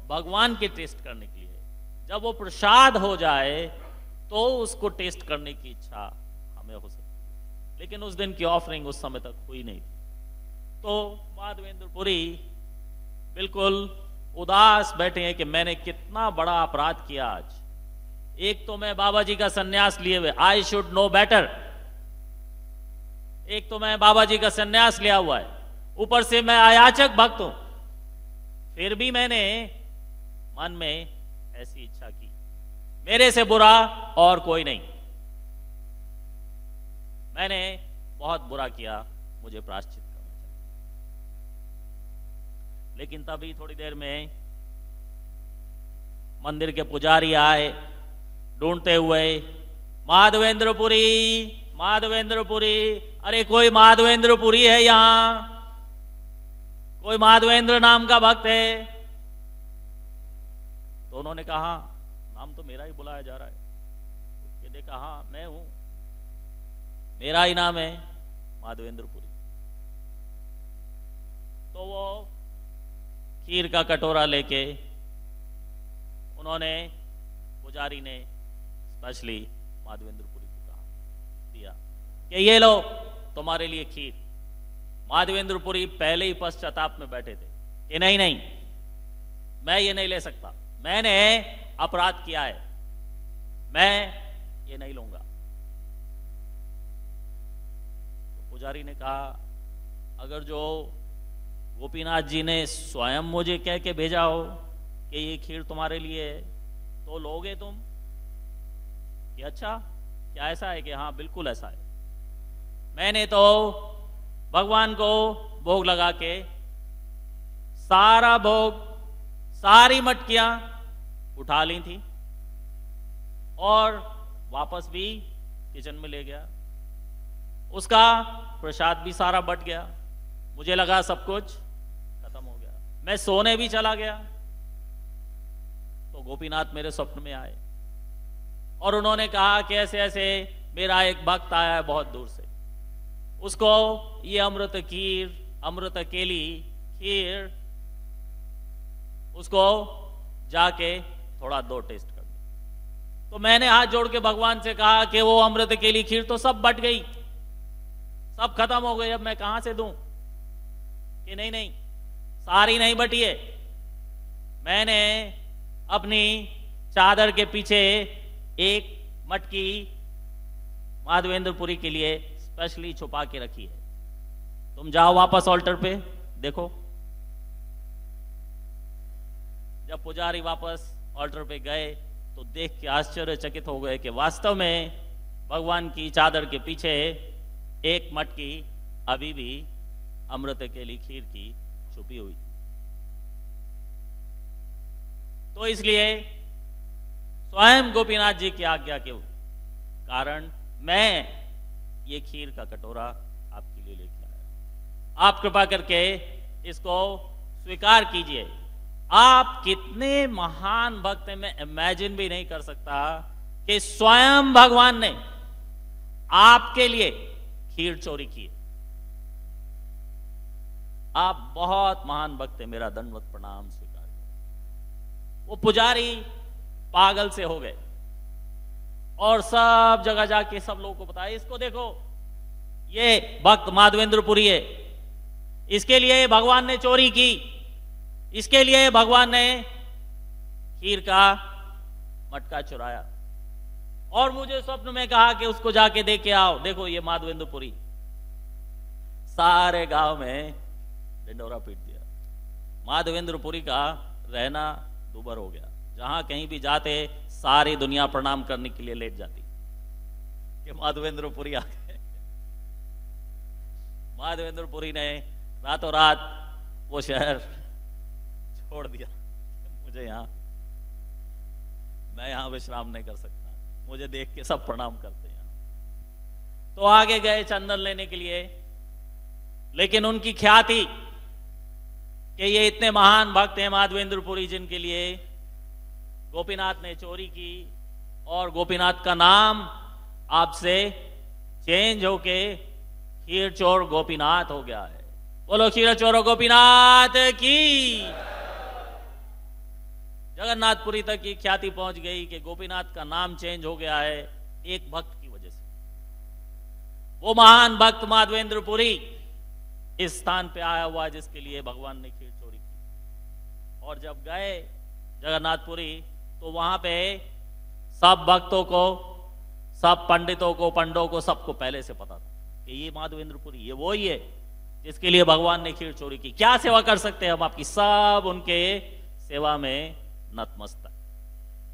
भगवान के टेस्ट करने के लिए, जब वो प्रसाद हो जाए तो उसको टेस्ट करने की इच्छा हमें हो सकती है, लेकिन उस दिन की ऑफरिंग उस समय तक हुई नहीं थी। तो माधवेंद्रपुरी बिल्कुल उदास बैठे हैं कि मैंने कितना बड़ा अपराध किया आज। एक तो मैं बाबा जी का सन्यास लिए हुए, आई शुड नो बेटर, एक तो मैं बाबा जी का सन्यास लिया हुआ है, ऊपर से मैं अयाचक भक्त हूं, फिर भी मैंने मन में ऐसी इच्छा की, मेरे से बुरा और कोई नहीं, मैंने बहुत बुरा किया, मुझे प्रायश्चित करना चाहिए। लेकिन तभी थोड़ी देर में मंदिर के पुजारी आए ढूंढते हुए, माधवेंद्रपुरी, माधवेंद्रपुरी, अरे कोई माधवेंद्रपुरी है यहां, कोई माधवेंद्र नाम का भक्त है? तो उन्होंने कहा नाम तो मेरा ही बुलाया जा रहा है। उसके देखा, हाँ मैं हूं, मेरा ही नाम है माधवेंद्रपुरी। तो वो खीर का कटोरा लेके उन्होंने, पुजारी ने स्पेशली माधवेंद्रपुरी को कहा, दिया कि ये लो तुम्हारे लिए खीर। माधवेंद्रपुरी पहले ही पश्चाताप में बैठे थे कि नहीं नहीं, मैं ये नहीं ले सकता, मैंने अपराध किया है, मैं ये नहीं लूंगा। तो पुजारी ने कहा, अगर जो गोपीनाथ जी ने स्वयं मुझे कह के भेजा हो कि ये खीर तुम्हारे लिए है, तो लोगे तुम? कि अच्छा, क्या ऐसा है? कि हाँ बिल्कुल ऐसा है। मैंने तो भगवान को भोग लगा के सारा भोग, सारी मटकियां उठा ली थी और वापस भी किचन में ले गया, उसका प्रसाद भी सारा बट गया, मुझे लगा सब कुछ खत्म हो गया, मैं सोने भी चला गया। तो गोपीनाथ मेरे स्वप्न में आए और उन्होंने कहा कि ऐसे ऐसे मेरा एक भक्त आया है बहुत दूर से, उसको ये अमृत खीर, अमृत केली खीर, उसको जाके थोड़ा दो टेस्ट कर दो। तो मैंने हाथ जोड़ के भगवान से कहा कि वो अमृत केली खीर तो सब बट गई, सब खत्म हो गई, अब मैं कहां से दूं? कि नहीं नहीं, सारी नहीं बटी है, मैंने अपनी चादर के पीछे एक मटकी माधवेंद्रपुरी के लिए स्पेशली छुपा के रखी है, तुम जाओ वापस ऑल्टर पे देखो। जब पुजारी वापस ऑल्टर पे गए तो देख के आश्चर्यचकित हो गए कि वास्तव में भगवान की चादर के पीछे एक मटकी अभी भी अमृत केली खीर की छुपी हुई। तो इसलिए स्वयं गोपीनाथ जी की आज्ञा के कारण मैं ये खीर का कटोरा आपके लिए लेके आया। आप कृपा करके इसको स्वीकार कीजिए। आप कितने महान भक्त हैं, मैं इमेजिन भी नहीं कर सकता कि स्वयं भगवान ने आपके लिए खीर चोरी की है। आप बहुत महान भक्त हैं, मेरा दंडवत प्रणाम स्वीकार करें। वो पुजारी पागल से हो गए और सब जगह जाके सब लोगों को बताया, इसको देखो ये भक्त माधवेंद्रपुरी है, इसके लिए भगवान ने चोरी की, इसके लिए भगवान ने खीर का मटका चुराया और मुझे स्वप्न में कहा कि उसको जाके देख के आओ। देखो ये माधवेंद्रपुरी, सारे गांव में ढिंडोरा पीट दिया। माधवेंद्रपुरी का रहना दूभर हो गया। जहां कहीं भी जाते सारी दुनिया प्रणाम करने के लिए लेट जाती कि माधवेंद्रपुरी आ गए। माधवेंद्रपुरी ने रातों रात वो शहर छोड़ दिया। मैं यहां विश्राम नहीं कर सकता, मुझे देख के सब प्रणाम करते हैं। तो आगे गए चंदन लेने के लिए, लेकिन उनकी ख्याति कि ये इतने महान भक्त हैं माधवेंद्रपुरी, जिनके लिए गोपीनाथ ने चोरी की और गोपीनाथ का नाम आपसे चेंज होके खीर चोर गोपीनाथ हो गया है। बोलो खीर चोर गोपीनाथ की। जगन्नाथपुरी तक की ख्याति पहुंच गई कि गोपीनाथ का नाम चेंज हो गया है एक भक्त की वजह से। वो महान भक्त माधवेंद्रपुरी इस स्थान पे आया हुआ जिसके लिए भगवान ने खीर चोरी की। और जब गए जगन्नाथपुरी तो वहां पे सब भक्तों को, सब पंडितों को, पंडों को, सबको पहले से पता था कि ये माधवेंद्रपुरी, ये वो ही है जिसके लिए भगवान ने खीर चोरी की। क्या सेवा कर सकते हैं हम आपकी? सब उनके सेवा में नतमस्तक।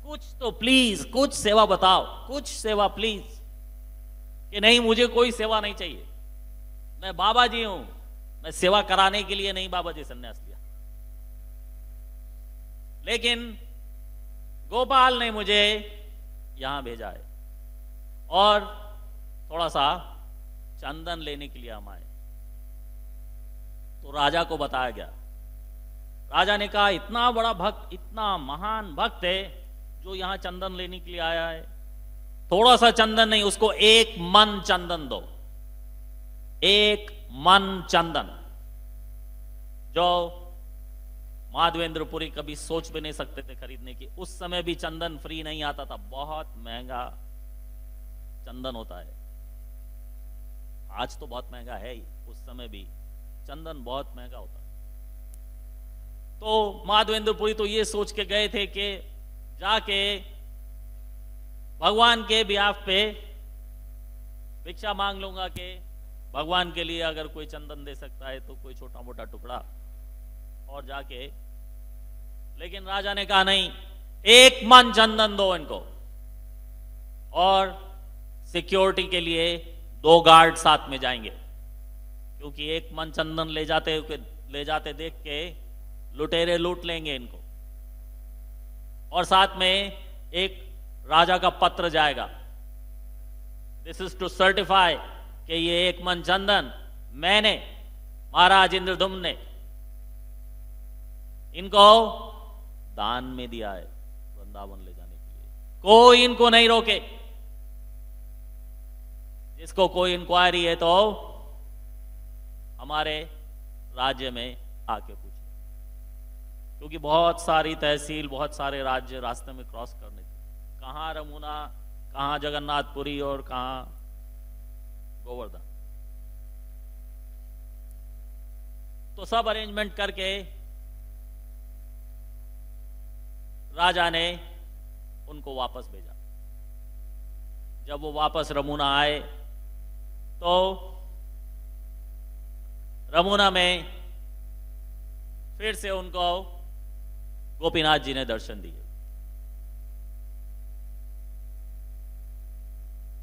कुछ तो प्लीज, कुछ सेवा बताओ, कुछ सेवा प्लीज। कि नहीं, मुझे कोई सेवा नहीं चाहिए, मैं बाबा जी हूं, मैं सेवा कराने के लिए नहीं बाबा जी संन्यास लिया। लेकिन गोपाल ने मुझे यहां भेजा है और थोड़ा सा चंदन लेने के लिए हम आए। तो राजा को बताया गया। राजा ने कहा इतना बड़ा भक्त, इतना महान भक्त है जो यहां चंदन लेने के लिए आया है, थोड़ा सा चंदन नहीं, उसको 1 मन चंदन दो। 1 मन चंदन, जो माधवेंद्रपुरी कभी सोच भी नहीं सकते थे खरीदने की। उस समय भी चंदन फ्री नहीं आता था, बहुत महंगा चंदन होता है। आज तो बहुत महंगा है ही, उस समय भी चंदन बहुत महंगा होता है। तो माधवेंद्रपुरी तो ये सोच के गए थे कि जाके भगवान के बिहाफ पे भिक्षा मांग लूंगा कि भगवान के लिए अगर कोई चंदन दे सकता है तो कोई छोटा मोटा टुकड़ा, और जाके। लेकिन राजा ने कहा नहीं, 1 मन चंदन दो इनको, और सिक्योरिटी के लिए 2 गार्ड साथ में जाएंगे, क्योंकि 1 मन चंदन ले जाते देख के लुटेरे लूट लेंगे इनको। और साथ में एक राजा का पत्र जाएगा, दिस इज टू सर्टिफाई कि ये 1 मन चंदन मैंने, महाराज इंद्रदुम्न ने इनको दान में दिया है वृंदावन ले जाने के लिए। कोई इनको नहीं रोके। जिसको कोई इंक्वायरी है तो हमारे राज्य में आके पूछे, क्योंकि बहुत सारी तहसील, बहुत सारे राज्य रास्ते में क्रॉस करने थे। कहां रमुना, कहां जगन्नाथपुरी और कहां गोवर्धन। तो सब अरेंजमेंट करके राजा ने उनको वापस भेजा। जब वो वापस रमुना आए तो रमुना में फिर से उनको गोपीनाथ जी ने दर्शन दिए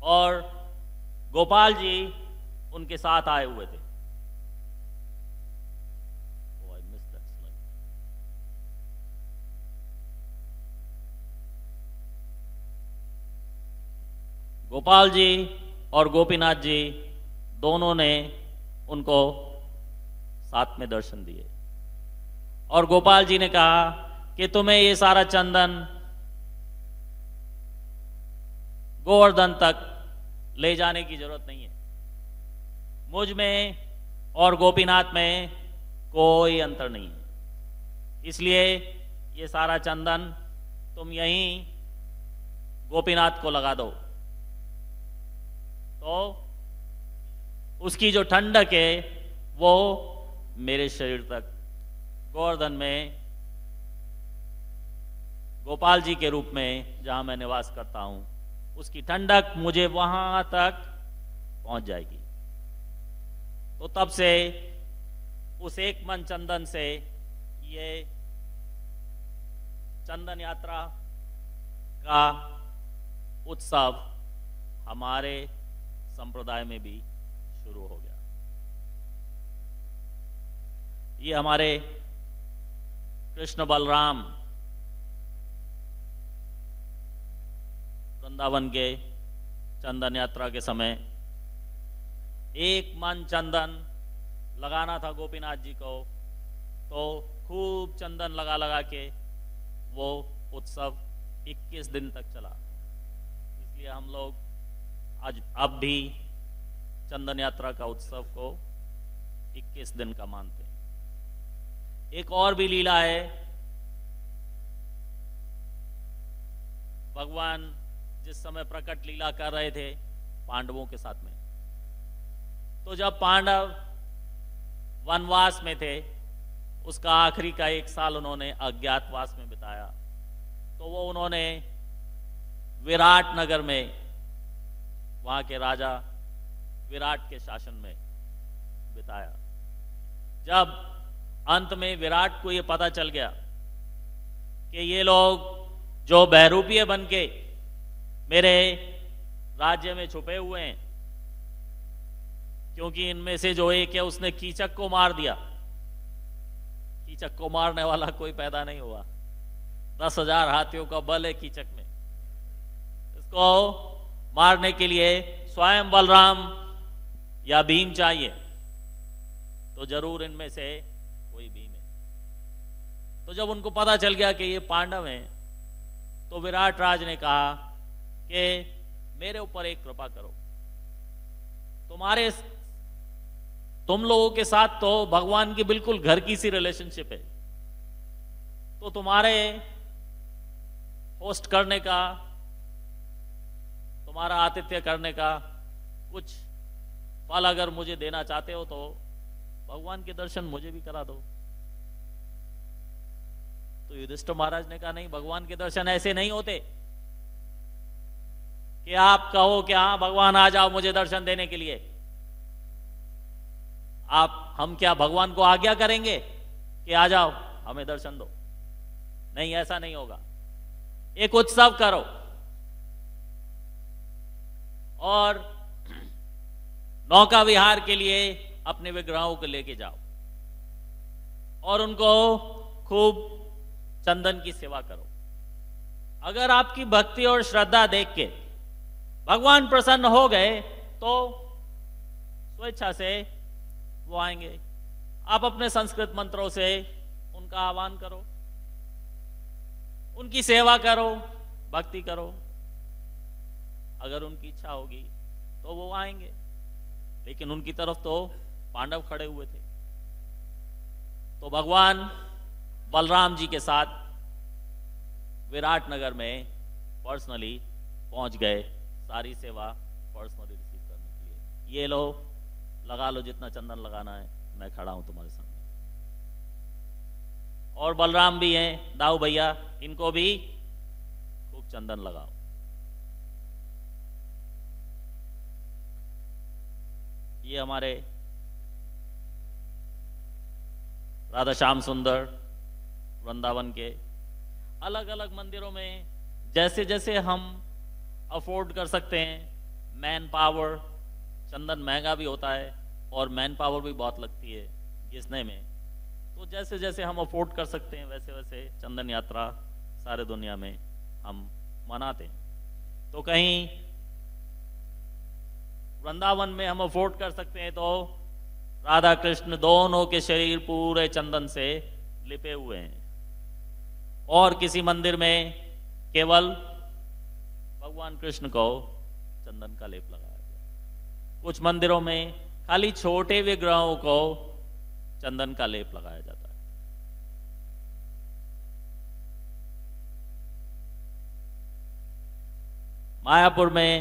और गोपाल जी उनके साथ आए हुए थे। गोपाल जी और गोपीनाथ जी दोनों ने उनको साथ में दर्शन दिए और गोपाल जी ने कहा कि तुम्हें ये सारा चंदन गोवर्धन तक ले जाने की जरूरत नहीं है। मुझ में और गोपीनाथ में कोई अंतर नहीं है, इसलिए ये सारा चंदन तुम यहीं गोपीनाथ को लगा दो। तो उसकी जो ठंडक है वो मेरे शरीर तक गोवर्धन में गोपाल जी के रूप में जहां मैं निवास करता हूं, उसकी ठंडक मुझे वहां तक पहुंच जाएगी। तो तब से उस एक मन चंदन से ये चंदन यात्रा का उत्सव हमारे संप्रदाय में भी शुरू हो गया। ये हमारे कृष्ण बलराम वृंदावन के चंदन यात्रा के समय एक मन चंदन लगाना था गोपीनाथ जी को, तो खूब चंदन लगा लगा के वो उत्सव 21 दिन तक चला। इसलिए हम लोग आज अब भी चंदन यात्रा का उत्सव को 21 दिन का मानते हैं। एक और भी लीला है, भगवान जिस समय प्रकट लीला कर रहे थे पांडवों के साथ में, तो जब पांडव वनवास में थे, उसका आखिरी का 1 साल उन्होंने अज्ञातवास में बिताया, तो वो उन्होंने विराट नगर में, वहां के राजा विराट के शासन में बिताया। जब अंत में विराट को ये पता चल गया कि ये लोग जो बहरूपीय बन के मेरे राज्य में छुपे हुए हैं, क्योंकि इनमें से जो एक है उसने कीचक को मार दिया। कीचक को मारने वाला कोई पैदा नहीं हुआ, 10,000 हाथियों का बल है कीचक में। इसको मारने के लिए स्वयं बलराम या भीम चाहिए, तो जरूर इनमें से कोई भीम है। तो जब उनको पता चल गया कि ये पांडव हैं, तो विराट राज ने कहा कि मेरे ऊपर एक कृपा करो, तुम लोगों के साथ तो भगवान की बिल्कुल घर की सी रिलेशनशिप है, तो तुम्हारे होस्ट करने का, तुम्हारा आतिथ्य करने का कुछ फल अगर मुझे देना चाहते हो, तो भगवान के दर्शन मुझे भी करा दो। तो युधिष्ठिर महाराज ने कहा, नहीं, भगवान के दर्शन ऐसे नहीं होते कि आप कहो कि हाँ भगवान आ जाओ मुझे दर्शन देने के लिए। हम क्या भगवान को आज्ञा करेंगे कि आ जाओ हमें दर्शन दो? नहीं, ऐसा नहीं होगा। एक उत्सव करो और नौका विहार के लिए अपने विग्रहों को लेके जाओ और उनको खूब चंदन की सेवा करो। अगर आपकी भक्ति और श्रद्धा देख के भगवान प्रसन्न हो गए तो स्वेच्छा से वो आएंगे। आप अपने संस्कृत मंत्रों से उनका आह्वान करो, उनकी सेवा करो, भक्ति करो। अगर उनकी इच्छा होगी तो वो आएंगे, लेकिन उनकी तरफ तो पांडव खड़े हुए थे। तो भगवान बलराम जी के साथ विराट नगर में पर्सनली पहुंच गए, सारी सेवा पर्सनली रिसीव करने के लिए। ये लो, लगा लो जितना चंदन लगाना है, मैं खड़ा हूं तुम्हारे सामने। और बलराम भी हैं, दाऊ भैया, इनको भी खूब चंदन लगाओ। ये हमारे राधा श्याम सुंदर वृंदावन के अलग अलग मंदिरों में जैसे जैसे हम अफोर्ड कर सकते हैं, मैन पावर, चंदन महंगा भी होता है और मैन पावर भी बहुत लगती है घिसने में, तो जैसे जैसे हम अफोर्ड कर सकते हैं वैसे वैसे चंदन यात्रा सारे दुनिया में हम मनाते हैं। तो कहीं वृंदावन में हम अफोर्ड कर सकते हैं तो राधा कृष्ण दोनों के शरीर पूरे चंदन से लिपे हुए हैं, और किसी मंदिर में केवल भगवान कृष्ण को चंदन का लेप लगाया गया। कुछ मंदिरों में खाली छोटे विग्रहों को चंदन का लेप लगाया जाता है। मायापुर में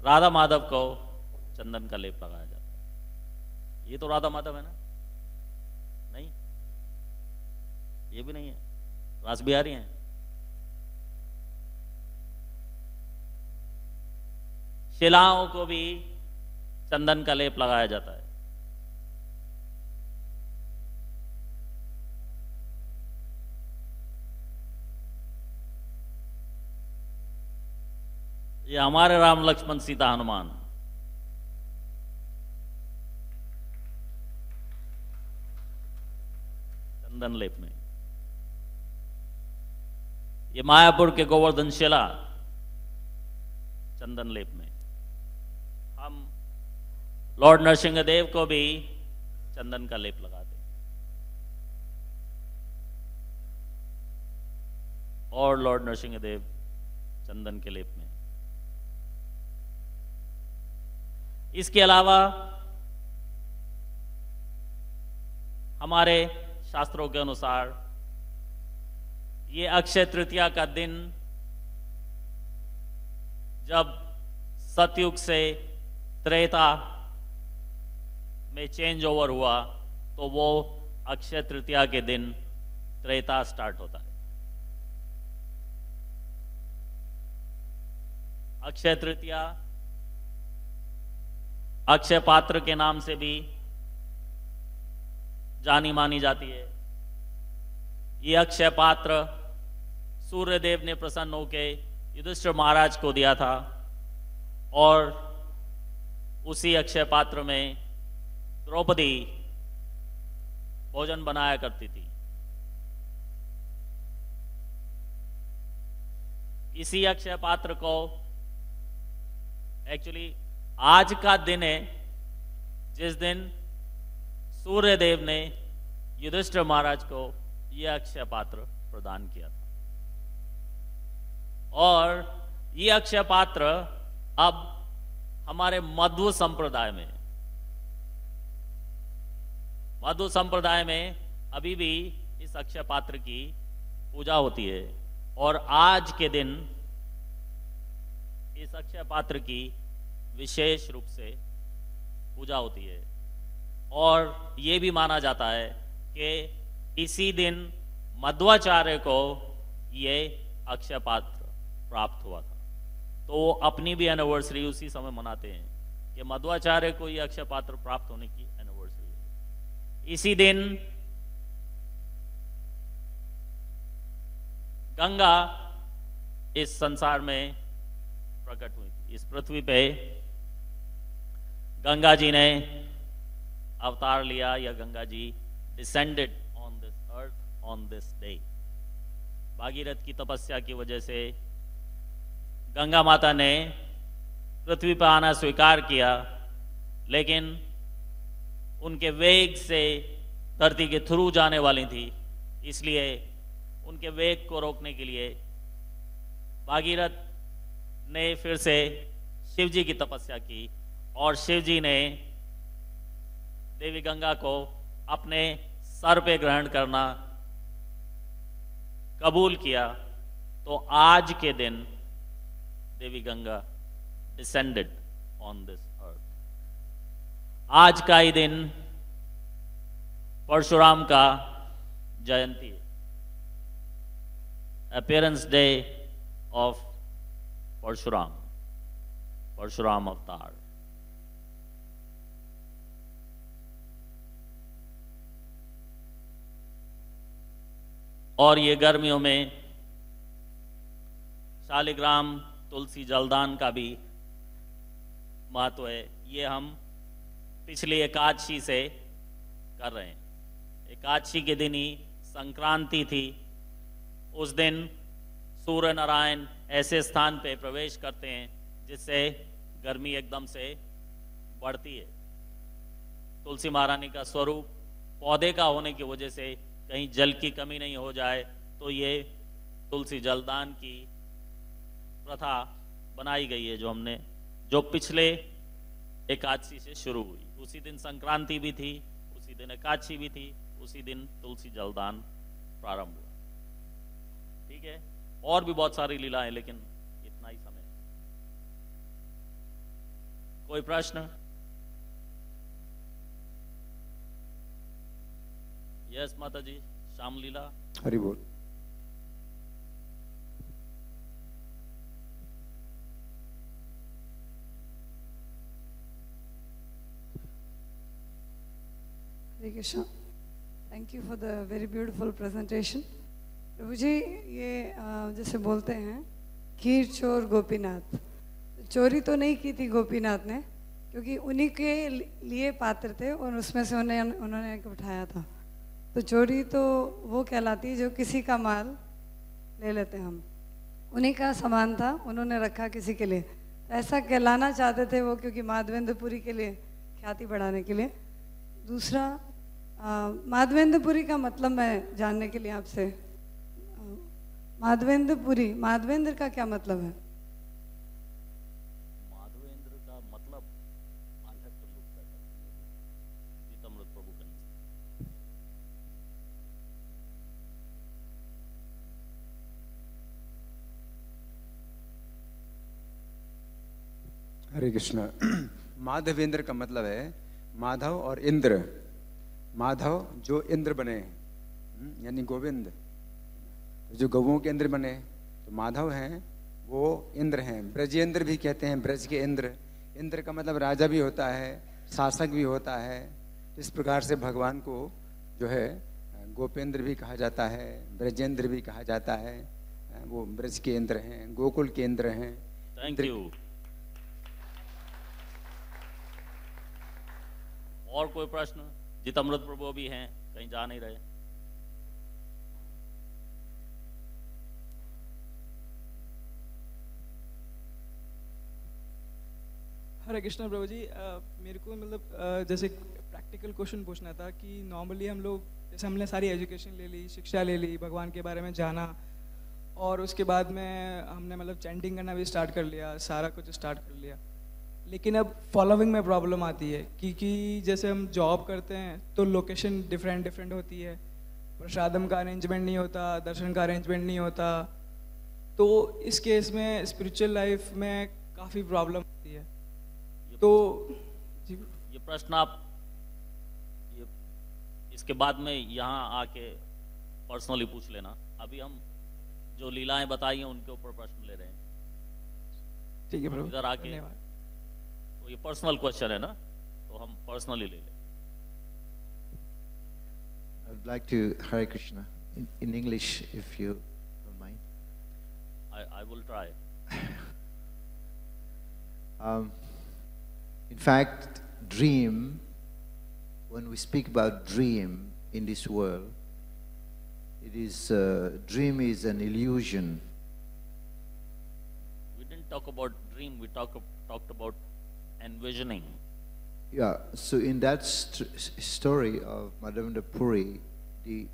राधा माधव को चंदन का लेप लगाया जाता है। ये तो राधा माधव है ना? नहीं, ये भी नहीं है, रास बिहारी हैं। शिलाओं को भी चंदन का लेप लगाया जाता है। ये हमारे राम लक्ष्मण सीता हनुमान, चंदन लेप में। ये मायापुर के गोवर्धन शिला, चंदन लेप में। हम लॉर्ड नरसिंहदेव को भी चंदन का लेप लगाते हैं, और लॉर्ड नरसिंहदेव चंदन के लेप में। इसके अलावा हमारे शास्त्रों के अनुसार ये अक्षय तृतीया का दिन, जब सतयुग से त्रेता में चेंज ओवर हुआ, तो वो अक्षय तृतीया के दिन त्रेता स्टार्ट होता है। अक्षय तृतीया अक्षय पात्र के नाम से भी जानी मानी जाती है। ये अक्षय पात्र सूर्यदेव ने प्रसन्न होकर युधिष्ठिर महाराज को दिया था, और उसी अक्षय पात्र में द्रौपदी भोजन बनाया करती थी। इसी अक्षय पात्र को एक्चुअली आज का दिन है जिस दिन सूर्यदेव ने युधिष्ठिर महाराज को यह अक्षय पात्र प्रदान किया था। और यह अक्षय पात्र अब हमारे मध्व संप्रदाय में, मध्व संप्रदाय में अभी भी इस अक्षय पात्र की पूजा होती है, और आज के दिन इस अक्षय पात्र की विशेष रूप से पूजा होती है। और ये भी माना जाता है कि इसी दिन मध्वाचार्य को ये अक्षय पात्र प्राप्त हुआ था, तो वो अपनी भी एनिवर्सरी उसी समय मनाते हैं कि मध्वाचार्य को ये अक्षय पात्र प्राप्त होने की एनिवर्सरी है। इसी दिन गंगा इस संसार में प्रकट हुई थी। इस पृथ्वी पे गंगा जी ने अवतार लिया, या Ganga ji descended on this earth on this day. Bhagirath की तपस्या की वजह से गंगा माता ने पृथ्वी पर आना स्वीकार किया, लेकिन उनके वेग से धरती के थ्रू जाने वाली थी, इसलिए उनके वेग को रोकने के लिए भागीरथ ने फिर से शिव जी की तपस्या की, और शिव जी ने देवी गंगा को अपने सर पे ग्रहण करना कबूल किया। तो आज के दिन देवी Ganga descended on this earth. आज का ही दिन परशुराम का जयंती है, appearance day of Parshuram, Parshuram अवतार। और ये गर्मियों में शालिग्राम तुलसी जलदान का भी महत्व है। ये हम पिछली एकादशी से कर रहे हैं। एकादशी के दिन ही संक्रांति थी। उस दिन सूर्य नारायण ऐसे स्थान पे प्रवेश करते हैं जिससे गर्मी एकदम से बढ़ती है। तुलसी महारानी का स्वरूप पौधे का होने की वजह से कहीं जल की कमी नहीं हो जाए, तो ये तुलसी जलदान की प्रथा बनाई गई है, जो पिछले एकादशी से शुरू हुई। उसी दिन संक्रांति भी थी, उसी दिन एकादशी भी थी, उसी दिन तुलसी जलदान प्रारंभ हुआ। ठीक है, और भी बहुत सारी लीला है, लेकिन इतना ही समय। कोई प्रश्न? यस माता जी, श्याम लीला। हरि बोल। Hare Krishna. Thank you for the very beautiful presentation. प्रभु जी, ये जैसे बोलते हैं खीर चोर गोपीनाथ, चोरी तो नहीं की थी गोपीनाथ ने, क्योंकि उन्हीं के लिए पात्र थे और उसमें से उन्होंने उठाया था. तो चोरी तो वो कहलाती जो किसी का माल ले लेते हम, उन्हीं का सामान था, उन्होंने रखा किसी के लिए. ऐसा कहलाना चाहते थे वो, क्योंकि माधवेंद्रपुरी के लिए ख्याति बढ़ाने के लिए. दूसरा, माधवेंद्रपुरी का मतलब मैं जानने के लिए आपसे, माधवेंद्रपुरी, माधवेंद्र का क्या मतलब है? माधवेंद्र का मतलब I'll have to look that up. जीतामृत प्रभु का. हरे कृष्ण. माधवेंद्र का मतलब है माधव और इंद्र. माधव जो इंद्र बने, यानी गोविंद, जो गौओं के इंद्र बने, तो माधव हैं, वो इंद्र हैं. ब्रजेंद्र भी कहते हैं, ब्रज के इंद्र. इंद्र का मतलब राजा भी होता है, शासक भी होता है. इस प्रकार से भगवान को जो है गोपेंद्र भी कहा जाता है, ब्रजेंद्र भी कहा जाता है. वो ब्रज के इंद्र हैं, गोकुल के इंद्र हैं. Thank you. और कोई प्रश्न? जीतामृत प्रभु भी हैं, कहीं जा नहीं रहे. हरे कृष्ण प्रभु जी. मेरे को मतलब जैसे प्रैक्टिकल क्वेश्चन पूछना था कि नॉर्मली हम लोग, जैसे हमने सारी एजुकेशन ले ली, शिक्षा ले ली, भगवान के बारे में जाना, और उसके बाद में हमने मतलब चैंटिंग करना भी स्टार्ट कर लिया, सारा कुछ स्टार्ट कर लिया. लेकिन अब फॉलोइंग में प्रॉब्लम आती है, क्योंकि जैसे हम जॉब करते हैं तो लोकेशन डिफरेंट होती है, प्रसादम का अरेंजमेंट नहीं होता, दर्शन का अरेंजमेंट नहीं होता. तो इस केस में स्पिरिचुअल लाइफ में काफ़ी प्रॉब्लम होती है. तो ये प्रश्न आप इसके बाद में यहाँ आके पर्सनली पूछ लेना. अभी हम जो लीलाएं बताई हैं उनके ऊपर प्रश्न ले रहे हैं. ठीक है प्रभु, इधर आके, तो ये पर्सनल क्वेश्चन है ना, तो हम पर्सनली ले लें. I would like to Hare Krishna in English, if you don't mind. I will try. In fact, dream, when we speak about dream in this world, it is dream is an illusion. We didn't talk about dream. We talked about envisioning. Yeah. So in that story of Madhavendra Puri, he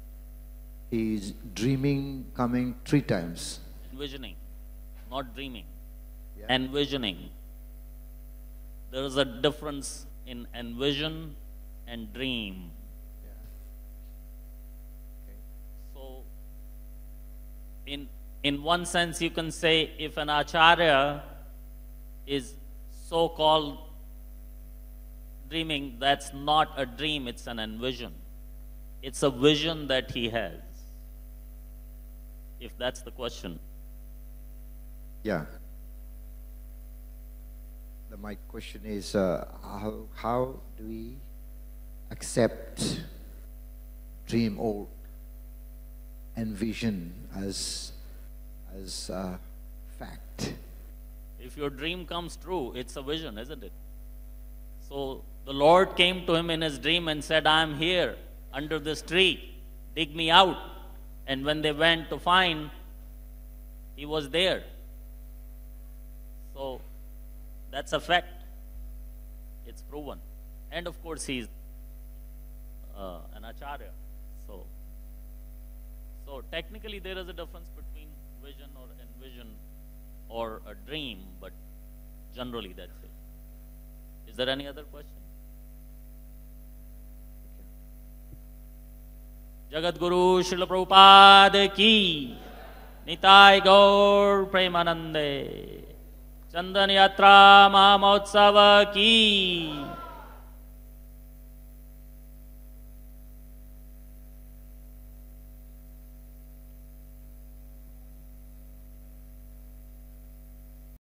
is dreaming coming 3 times. Envisioning, not dreaming. Yeah. Envisioning. There is a difference in envision and dream. Yeah. Okay. So, in one sense, you can say if an acharya is so-called dreaming, that's not a dream, it's an envision. It's a vision that he has. If that's the question. Yeah. My question is, how do we accept dream or envision as fact? If your dream comes true, it's a vision, isn't it? So the Lord came to him in his dream and said, I am here under this tree, dig me out. And when they went to find, he was there. So that's a fact. It's proven. And of course, he's an acharya. So technically, there is a difference between vision or envision or a dream, but generally that's it. Is there any other question? Jagat Guru Srila Prabhupada ki, Nitai Gaur Premanande, Chandan Yatra Mahamotsav ki.